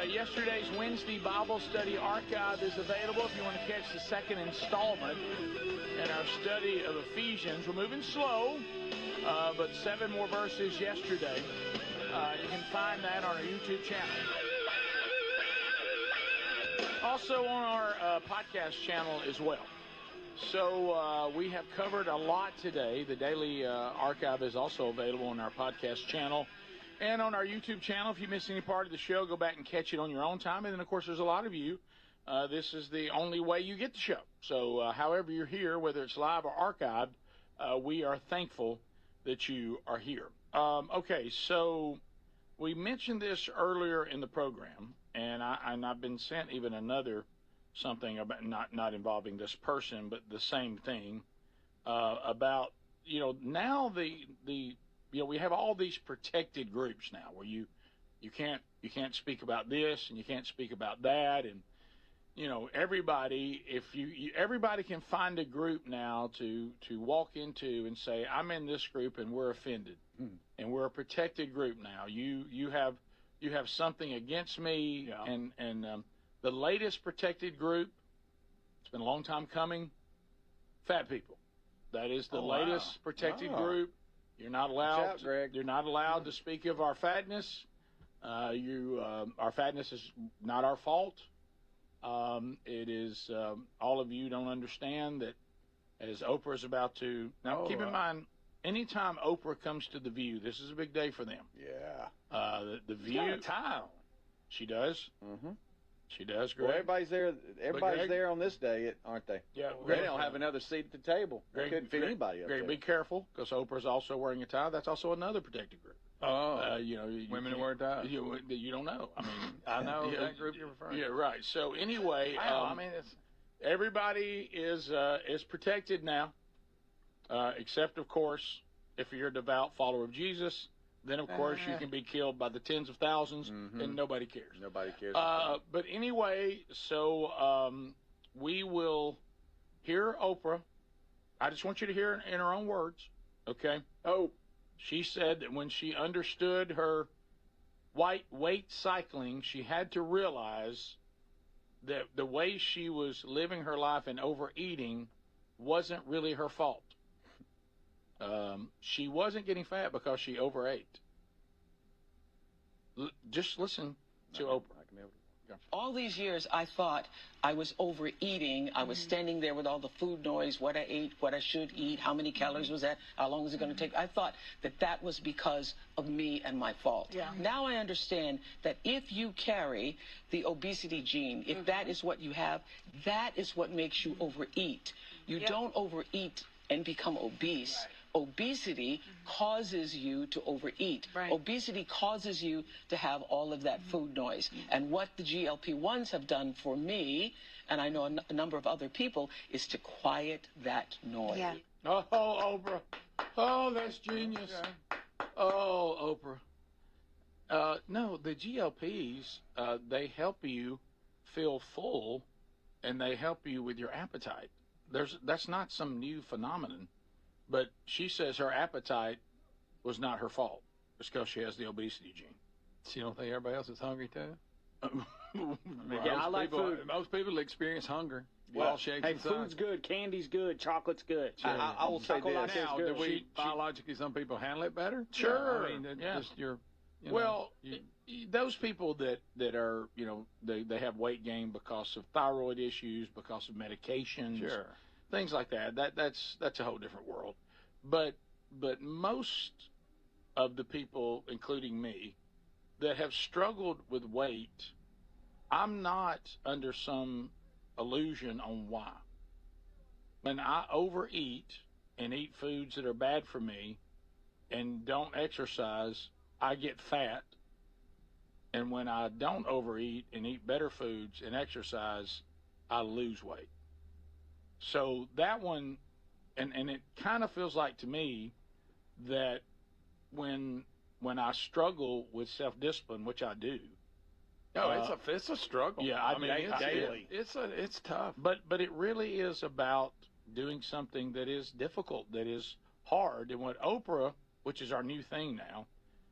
Yesterday's Wednesday Bible study archive is available if you want to catch the second installment in our study of Ephesians. We're moving slow, but 7 more verses yesterday. You can find that on our YouTube channel. Also on our podcast channel as well. So we have covered a lot today. The daily archive is also available on our podcast channel and on our YouTube channel. If you miss any part of the show, go back and catch it on your own time. And then, of course, there's a lot of you. This is the only way you get the show. So however you're here, whether it's live or archived, we are thankful that you are here. Okay, so we mentioned this earlier in the program, and I've been sent even another something about not involving this person, but the same thing about, now we have all these protected groups now where you can't speak about this and you can't speak about that, and everybody, everybody can find a group now to walk into and say, I'm in this group and we're offended, and we're a protected group now. You have something against me, and the latest protected group, it's been a long time coming, fat people. That is the latest protected group. You're not allowed. You're not allowed to speak of our fatness. Our fatness is not our fault. It is all of you don't understand that, as Oprah's about to now. Keep in mind, anytime Oprah comes to the View, this is a big day for them. Yeah. The View. She does. Mm-hmm. She does, Greg. Well, everybody's there. Everybody's there on this day, aren't they? Yeah. They don't have another seat at the table. They couldn't fit anybody up Greg, there. be careful, because Oprah's also wearing a tie. That's also another protected group. Women who wear ties. You don't know. I mean, I know that group you're referring to. Yeah, right. So anyway, it's everybody is protected now, except of course if you're a devout follower of Jesus. Then, of course, you can be killed by the tens of thousands, and nobody cares. Nobody cares. But anyway, so we will hear Oprah. I just want you to hear it in her own words, okay? Oh. She said that when she understood her weight cycling, she had to realize that the way she was living her life and overeating wasn't really her fault. She wasn't getting fat because she overate. Just listen to Oprah. All these years, I thought I was overeating. I was standing there with all the food noise, what I ate, what I should eat, how many calories was that, how long was it going to take. I thought that was because of me and my fault. Yeah. Now I understand that if you carry the obesity gene, if that is what you have, that is what makes you overeat. You don't overeat and become obese. Right. Obesity causes you to overeat. Right. Obesity causes you to have all of that food noise. And what the GLP-1s have done for me, and I know a number of other people, is to quiet that noise. Yeah. Oh, Oprah. Oh, that's genius. Oh, Oprah. No, the GLPs, they help you feel full, and they help you with your appetite. That's not some new phenomenon. But she says her appetite was not her fault. It's because she has the obesity gene. So you don't think everybody else is hungry too? I like food. Most people experience hunger. Well, all shapes hey, and sizes. food's good, candy's good, chocolate's good. I will say this. Now, Do we biologically some people handle it better? Sure. I mean, just those people that are, they have weight gain because of thyroid issues, because of medications. Sure. Things like that. That's a whole different world. But most of the people, including me, that have struggled with weight, I'm not under some illusion on why. When I overeat and eat foods that are bad for me and don't exercise, I get fat. And when I don't overeat and eat better foods and exercise, I lose weight. So that one, and it kind of feels like to me that when I struggle with self-discipline, which I do. Oh, it's a struggle. Yeah, I mean, it's daily. It's tough. But it really is about doing something that is difficult, that is hard. And what Oprah, which is our new thing now,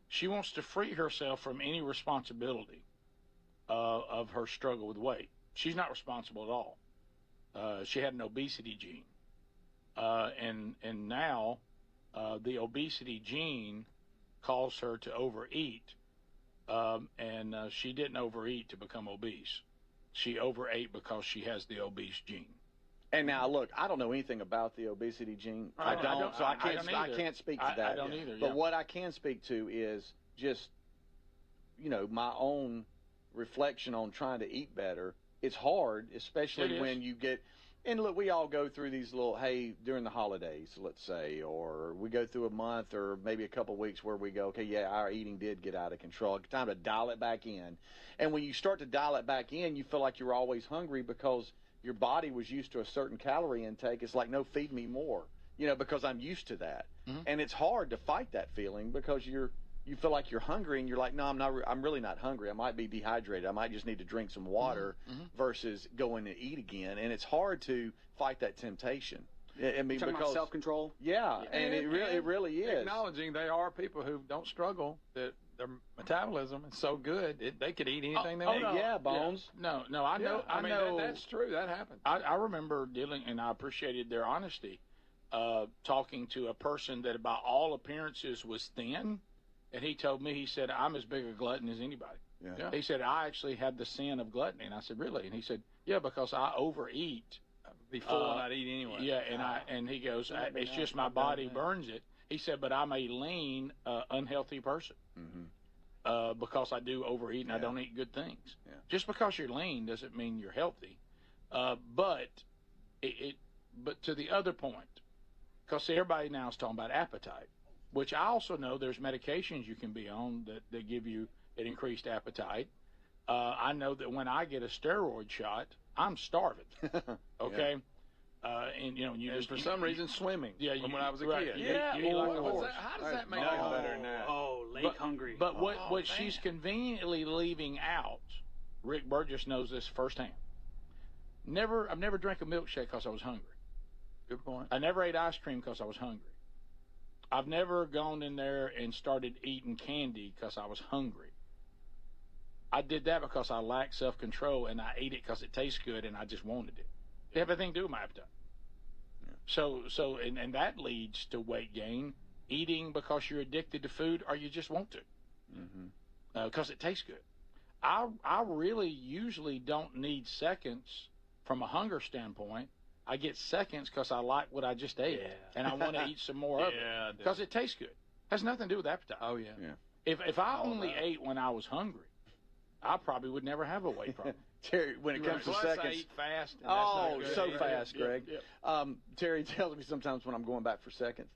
she wants to free herself from any responsibility of her struggle with weight. She's not responsible at all. She had an obesity gene, and now the obesity gene caused her to overeat, and she didn't overeat to become obese. She overate because she has the obese gene. And now, look, I don't know anything about the obesity gene. I can't speak to that. I don't either. But what I can speak to is just, my own reflection on trying to eat better. It's hard, especially when you get, and look, we all go through these little, hey, during the holidays, let's say, or we go through a month or maybe a couple of weeks where we go, okay, yeah, our eating did get out of control. Time to dial it back in. And when you start to dial it back in, you feel like you're always hungry because your body was used to a certain calorie intake. It's like, no, feed me more, because I'm used to that. Mm-hmm. And it's hard to fight that feeling because you feel like you're hungry and you're like, no, I'm really not hungry. I might be dehydrated. I might just need to drink some water versus going to eat again. And it's hard to fight that temptation. I mean, talking about self-control? Yeah, and it really is. Acknowledging they are people who don't struggle, that their metabolism is so good, they could eat anything they want. No. Yeah, Bones. Yeah. No, I know. I mean, that's true. That happens. I remember dealing, and I appreciated their honesty, talking to a person that by all appearances was thin. And he told me, he said, I'm as big a glutton as anybody. Yeah. He said, I actually have the sin of gluttony. And I said, really? And he said, yeah, because I overeat. Before not eat anyway. Yeah, and he goes, it's just my body burns it. He said, but I'm a lean, unhealthy person because I do overeat and I don't eat good things. Yeah. Just because you're lean doesn't mean you're healthy. But to the other point, because everybody now is talking about appetite, which I also know there's medications you can be on that give you an increased appetite. I know that when I get a steroid shot, I'm starving. Okay? And just for some reason swimming. Yeah, when I was a kid. Yeah. You eat like a horse. How does that make it better than that? Oh, lake hungry. But what she's conveniently leaving out, Rick Burgess knows this firsthand. I've never drank a milkshake because I was hungry. Good point. I never ate ice cream because I was hungry. I've never gone in there and started eating candy because I was hungry. I did that because I lacked self-control, and I ate it because it tastes good, and I just wanted it. It had everything to do with my appetite. Yeah. So, and that leads to weight gain, eating because you're addicted to food or you just want to, because it tastes good. I really usually don't need seconds from a hunger standpoint. I get seconds because I like what I just ate, and I want to eat some more of it because it tastes good. Has nothing to do with appetite. Oh yeah. If I only ate when I was hungry, I probably would never have a weight problem. Terry, when it comes to Plus, seconds, I eat fast. And oh, that's not so good. fast, Greg. Yeah. Terry tells me sometimes when I'm going back for seconds,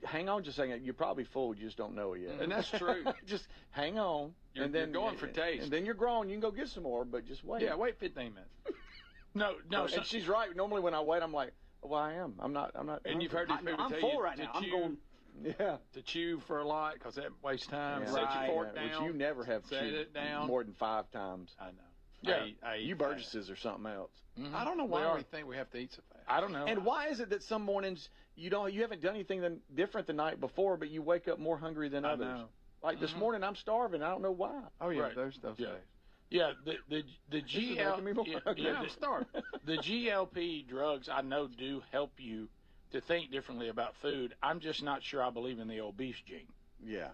hang on just a second. You're probably full. You just don't know it yet. And that's true. Just hang on. You're going for taste. And then you're grown. You can go get some more, but just wait. Yeah, wait 15 minutes. No. And she's right. Normally when I wait, I'm like, well, I am. I'm not. And you've heard these people I'm tell full you right now. I'm going. Yeah. To chew for a lot because that wastes time. Yeah. Set your fork Which down. you never have set chewed it down. more than 5 times. I know. Yeah. I eat You Burgesses or something else. Mm-hmm. I don't know why we think we have to eat so fast. I don't know. And why is it that some mornings you haven't done anything different the night before, but you wake up more hungry than others? I know. Like this morning, I'm starving. I don't know why. Oh yeah, Right. those days. Yeah, the GLP drugs I know do help you to think differently about food. I'm just not sure I believe in the obese gene. Yeah.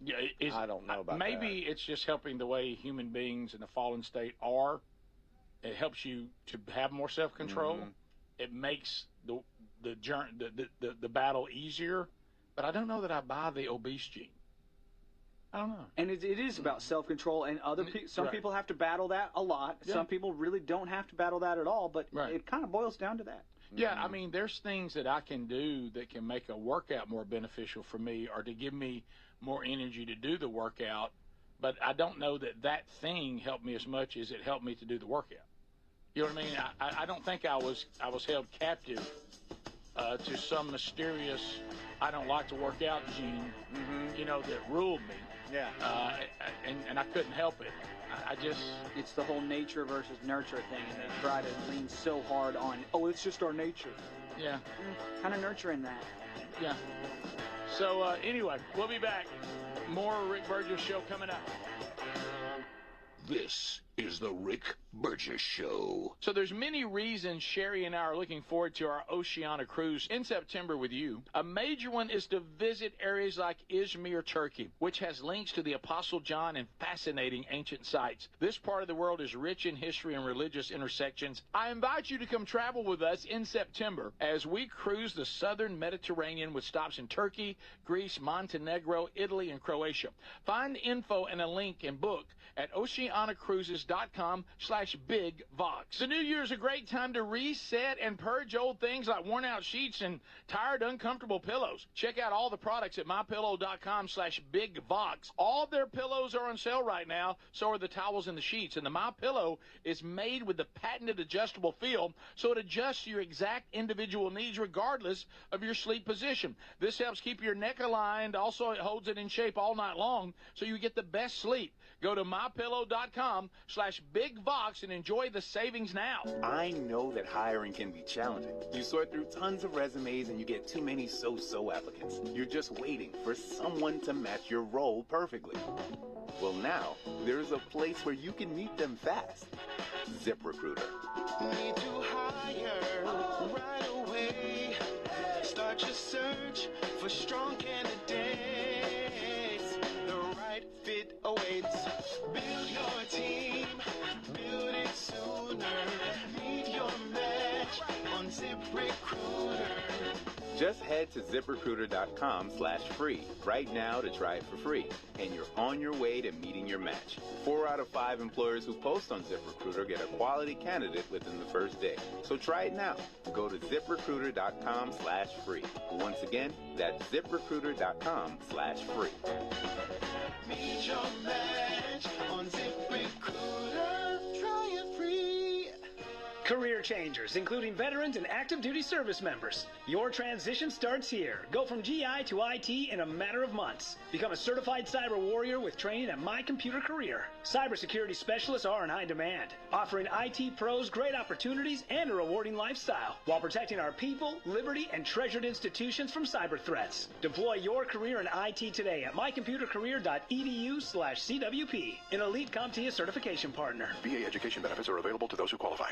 Yeah, I don't know about maybe that. It's just helping the way human beings in the fallen state are. It helps you to have more self-control. Mm-hmm. It makes the battle easier. But I don't know that I buy the obese gene. I don't know. And it is about self-control, and some people have to battle that a lot. Yeah. Some people really don't have to battle that at all, but it kind of boils down to that. Yeah, I mean, there's things that I can do that can make a workout more beneficial for me or to give me more energy to do the workout, but I don't know that thing helped me as much as it helped me to do the workout. You know what I mean? I don't think I was held captive to some mysterious I don't like to work out gene, that ruled me. Yeah. And I couldn't help it. I just... It's the whole nature versus nurture thing, and they try to lean so hard on, it's just our nature. Yeah. Kind of nurturing that. Yeah. So, anyway, we'll be back. More Rick Burgess Show coming up. This is the Rick Burgess Show. So there's many reasons Sherry and I are looking forward to our Oceania cruise in September with you. A major one is to visit areas like Izmir, Turkey, which has links to the Apostle John and fascinating ancient sites. This part of the world is rich in history and religious intersections. I invite you to come travel with us in September as we cruise the southern Mediterranean with stops in Turkey, Greece, Montenegro, Italy, and Croatia. Find info and a link and book at oceanacruises.com/bigvox. The new year is a great time to reset and purge old things like worn out sheets and tired, uncomfortable pillows. Check out all the products at mypillow.com/bigvox. All their pillows are on sale right now, so are the towels and the sheets. And the MyPillow is made with the patented adjustable feel, so it adjusts to your exact individual needs regardless of your sleep position. This helps keep your neck aligned. Also, it holds it in shape all night long, so you get the best sleep. Go to mypillow.com/bigvox and enjoy the savings now. I know that hiring can be challenging. You sort through tons of resumes and you get too many so-so applicants. You're just waiting for someone to match your role perfectly. Well, now, there's a place where you can meet them fast. ZipRecruiter. Need to hire right away. Start your search for strong candidates. The right fit awaits. Build your team, build it sooner. Meet your match on ZipRecruiter. Just head to ZipRecruiter.com/free right now to try it for free, and you're on your way to meeting your match. 4 out of 5 employers who post on ZipRecruiter get a quality candidate within the first day. So try it now. Go to ZipRecruiter.com/free. Once again, that's ZipRecruiter.com/free. Meet your match on ZipRecruiter. Try it free. Career changers, including veterans and active duty service members. Your transition starts here. Go from GI to IT in a matter of months. Become a certified cyber warrior with training at My Computer Career. Cybersecurity specialists are in high demand, offering IT pros great opportunities and a rewarding lifestyle while protecting our people, liberty, and treasured institutions from cyber threats. Deploy your career in IT today at mycomputercareer.edu/CWP, an elite CompTIA certification partner. VA education benefits are available to those who qualify.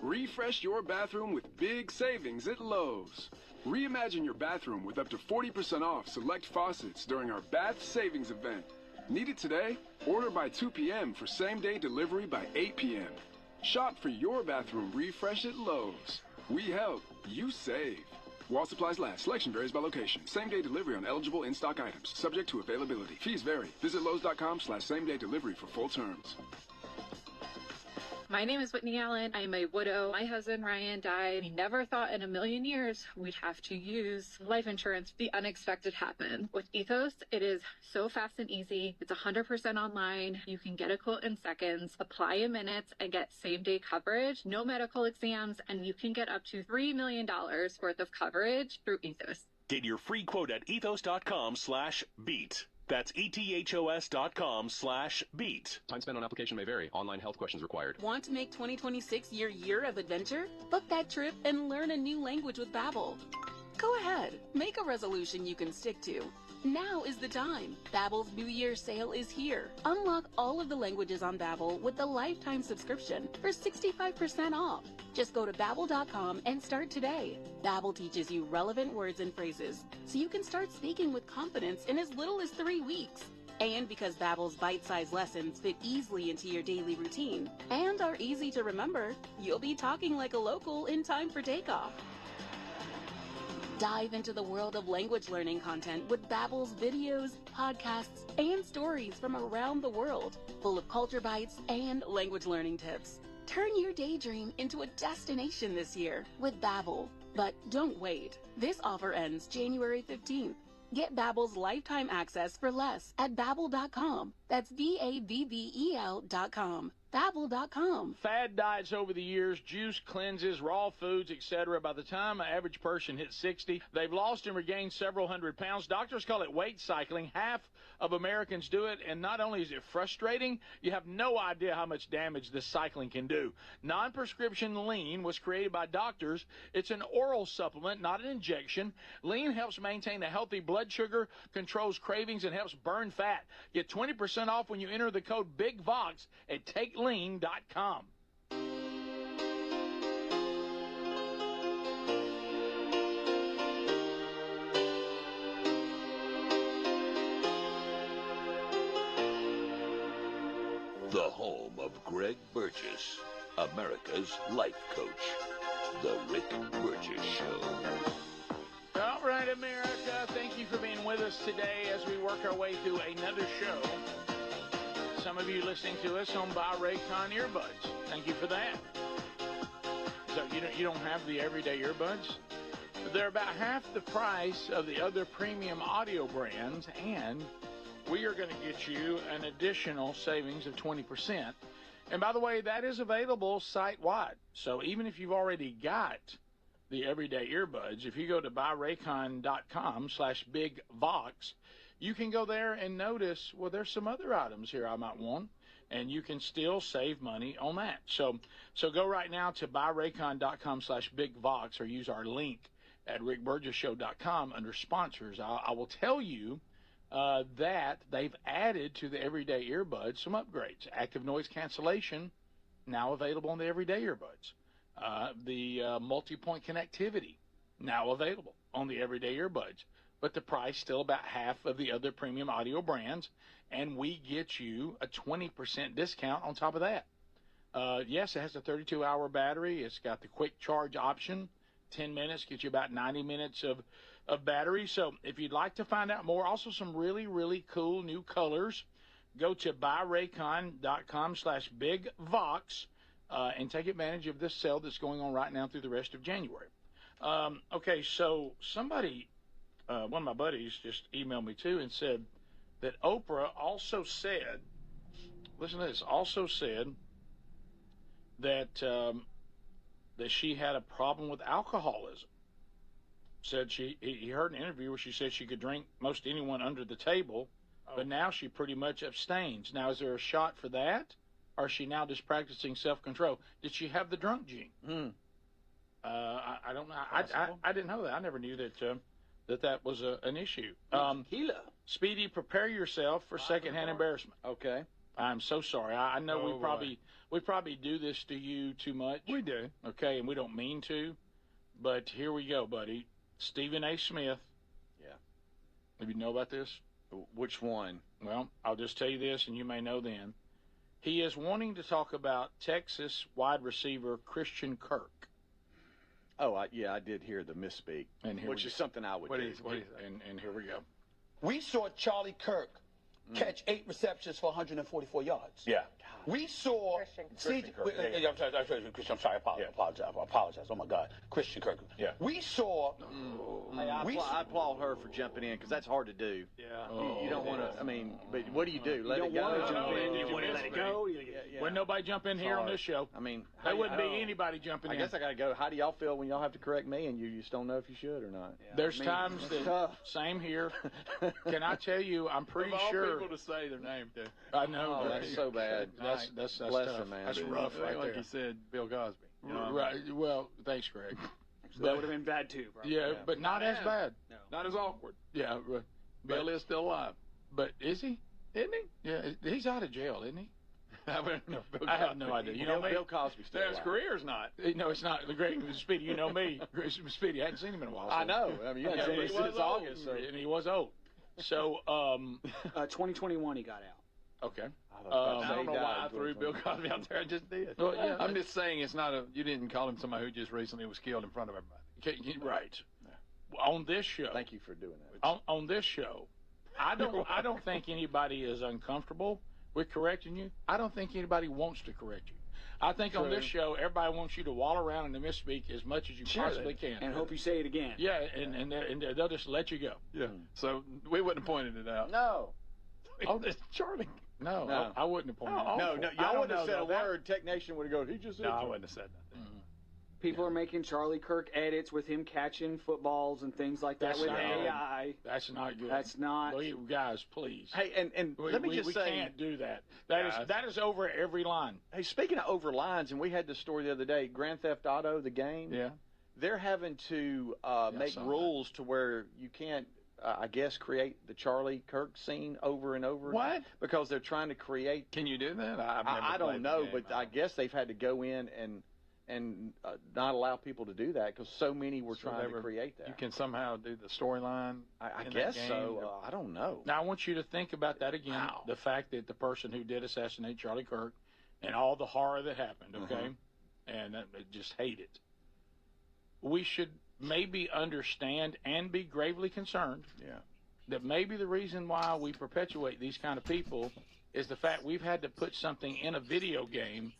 Refresh your bathroom with big savings at Lowe's. Reimagine your bathroom with up to 40% off select faucets during our Bath Savings event. Need it today? Order by 2 p.m. for same-day delivery by 8 p.m. Shop for your bathroom refresh at Lowe's. We help, you save. While supplies last, selection varies by location. Same-day delivery on eligible in-stock items, subject to availability. Fees vary. Visit Lowe's.com/same-day delivery for full terms. My name is Whitney Allen. I'm a widow. My husband, Ryan, died. We never thought in a million years we'd have to use life insurance. The unexpected happened. With Ethos, it is so fast and easy. It's 100% online. You can get a quote in seconds, apply in minutes, and get same-day coverage, no medical exams, and you can get up to $3 million worth of coverage through Ethos. Get your free quote at ethos.com/beat. That's ethos.com/beat. Time spent on application may vary. Online health questions required. Want to make 2026 your year of adventure? Book that trip and learn a new language with Babbel. Go ahead, make a resolution you can stick to. Now is the time. Babbel's New Year sale is here. Unlock all of the languages on Babbel with the lifetime subscription for 65% off. Just go to Babbel.com and start today. Babbel teaches you relevant words and phrases, so you can start speaking with confidence in as little as 3 weeks. And because Babbel's bite-sized lessons fit easily into your daily routine and are easy to remember, you'll be talking like a local in time for takeoff. Dive into the world of language learning content with Babbel's videos, podcasts, and stories from around the world, full of culture bites and language learning tips. Turn your daydream into a destination this year with Babbel. But don't wait. This offer ends January 15th. Get Babbel's lifetime access for less at Babbel.com. That's Babbel.com. Babbel.com. Fad diets over the years, juice cleanses, raw foods, etc. By the time an average person hits 60, they've lost and regained several hundred pounds. Doctors call it weight cycling. Half of Americans do it, and not only is it frustrating, you have no idea how much damage this cycling can do. Non-prescription Lean was created by doctors. It's an oral supplement, not an injection. Lean helps maintain a healthy blood sugar, controls cravings, and helps burn fat. Get 20% off when you enter the code BIGVOX at TakeLean.com. The home of Greg Burgess, America's life coach. The Rick Burgess Show. All right, America, thank you for being with us today as we work our way through another show. Some of you listening to us on Buy Raycon earbuds. Thank you for that. So you don't have the everyday earbuds? They're about half the price of the other premium audio brands, and we are going to get you an additional savings of 20%. And by the way, that is available site-wide. So even if you've already got the everyday earbuds, if you go to buyraycon.com/bigvox, you can go there and notice, well, there's some other items here I might want, and you can still save money on that. So go right now to buyraycon.com/bigvox or use our link at rickburgesshow.com under sponsors. I will tell you that they've added to the everyday earbuds some upgrades. Active noise cancellation, now available on the everyday earbuds. The multi-point connectivity, now available on the everyday earbuds. But the price still about half of the other premium audio brands, and we get you a 20% discount on top of that. Yes, it has a 32-hour battery. It's got the quick charge option. 10 minutes gets you about 90 minutes of battery. So if you'd like to find out more, also some really, really cool new colors, go to buyraycon.com/bigvox and take advantage of this sale that's going on right now through the rest of January. Okay, so somebody, one of my buddies just emailed me too and said that Oprah also said, listen to this, also said that that she had a problem with alcoholism. Said he heard an interview where she said she could drink most anyone under the table, but now she pretty much abstains. Now, is there a shot for that, or is she now just practicing self-control? Did she have the drunk gene? I don't know. I didn't know that. I never knew that that was an issue. Tequila. Speedy, prepare yourself for secondhand embarrassment. Okay. I'm so sorry. I know we probably do this to you too much. We do. Okay, and we don't mean to, but here we go, buddy. Stephen A. Smith. Yeah. Maybe you know about this? Which one? Well, I'll just tell you this, and you may know then. He is wanting to talk about Texas wide receiver Christian Kirk. Oh, I did hear the misspeak, which is something I would do. And here we go. We saw Charlie Kirk catch 8 receptions for 144 yards. Yeah. We saw Christian Kirk. I'm sorry. I apologize. Oh my God, Christian Kirk. Yeah. We saw. Hey, I applaud her for jumping in because that's hard to do. Yeah. You don't want to. I mean, but what do you do? Let it go. You want to let it go? Wouldn't nobody jump in here on this show? I mean, there wouldn't be anybody jumping in. I guess I got to go. How do y'all feel when y'all have to correct me and you just don't know if you should or not? Yeah. There's times that same here. Can I tell you? I'm pretty sure. Of all people to say their name too. I know. Oh, that's so bad. That's Bless tough. him, man. That's rough, right like there. you said, Bill Cosby. You know right. Well, thanks, Greg. That would have been bad too, bro. Yeah, but not as bad. No. Not as awkward. Yeah, Bill is still alive. But is he? Isn't he? Yeah, he's out of jail, isn't he? I have no idea. You know me? Bill Cosby still His career's not. No, it's not. The great Speedy, you know me. Speedy, I hadn't seen him in a while. So. I know. I mean, you hadn't seen him since August. So. And he was old. So, 2021 he got out. Okay. I don't know why I threw Bill Cosby out there. I just did. Well, yeah, I'm just saying it's not a. You didn't call him somebody who just recently was killed in front of everybody. Okay, right. On this show. Thank you for doing that. On this show, I don't think anybody is uncomfortable with correcting you. I don't think anybody wants to correct you. I think on this show, everybody wants you to wall around and misspeak as much as you possibly can. And hope you say it again. Yeah, and they'll just let you go. Yeah. So we wouldn't have pointed it out. No. Oh, it's Charlie. No. I wouldn't have pointed it out. No, y'all wouldn't have said a word. Tech Nation would have gone, he just said No, I wouldn't have said that. People are making Charlie Kirk edits with him catching footballs and things like that with AI. That's not good. That's not. Guys, please. Hey, and let me just say. We can't do that. That is over every line. Hey, speaking of over lines, and we had this story the other day, Grand Theft Auto, the game. Yeah. They're having to make rules to where you can't, I guess, create the Charlie Kirk scene over and over. What? Because they're trying to create. Can you do that? I don't know, but I guess they've had to go in and not allow people to do that because so many were trying to create that. You can somehow do the storyline. I guess so. I don't know. Now, I want you to think about that again. Wow. The fact that the person who did assassinate Charlie Kirk and all the horror that happened, okay? And I just hate it. We should maybe understand and be gravely concerned that maybe the reason why we perpetuate these kind of people is the fact we've had to put something in a video game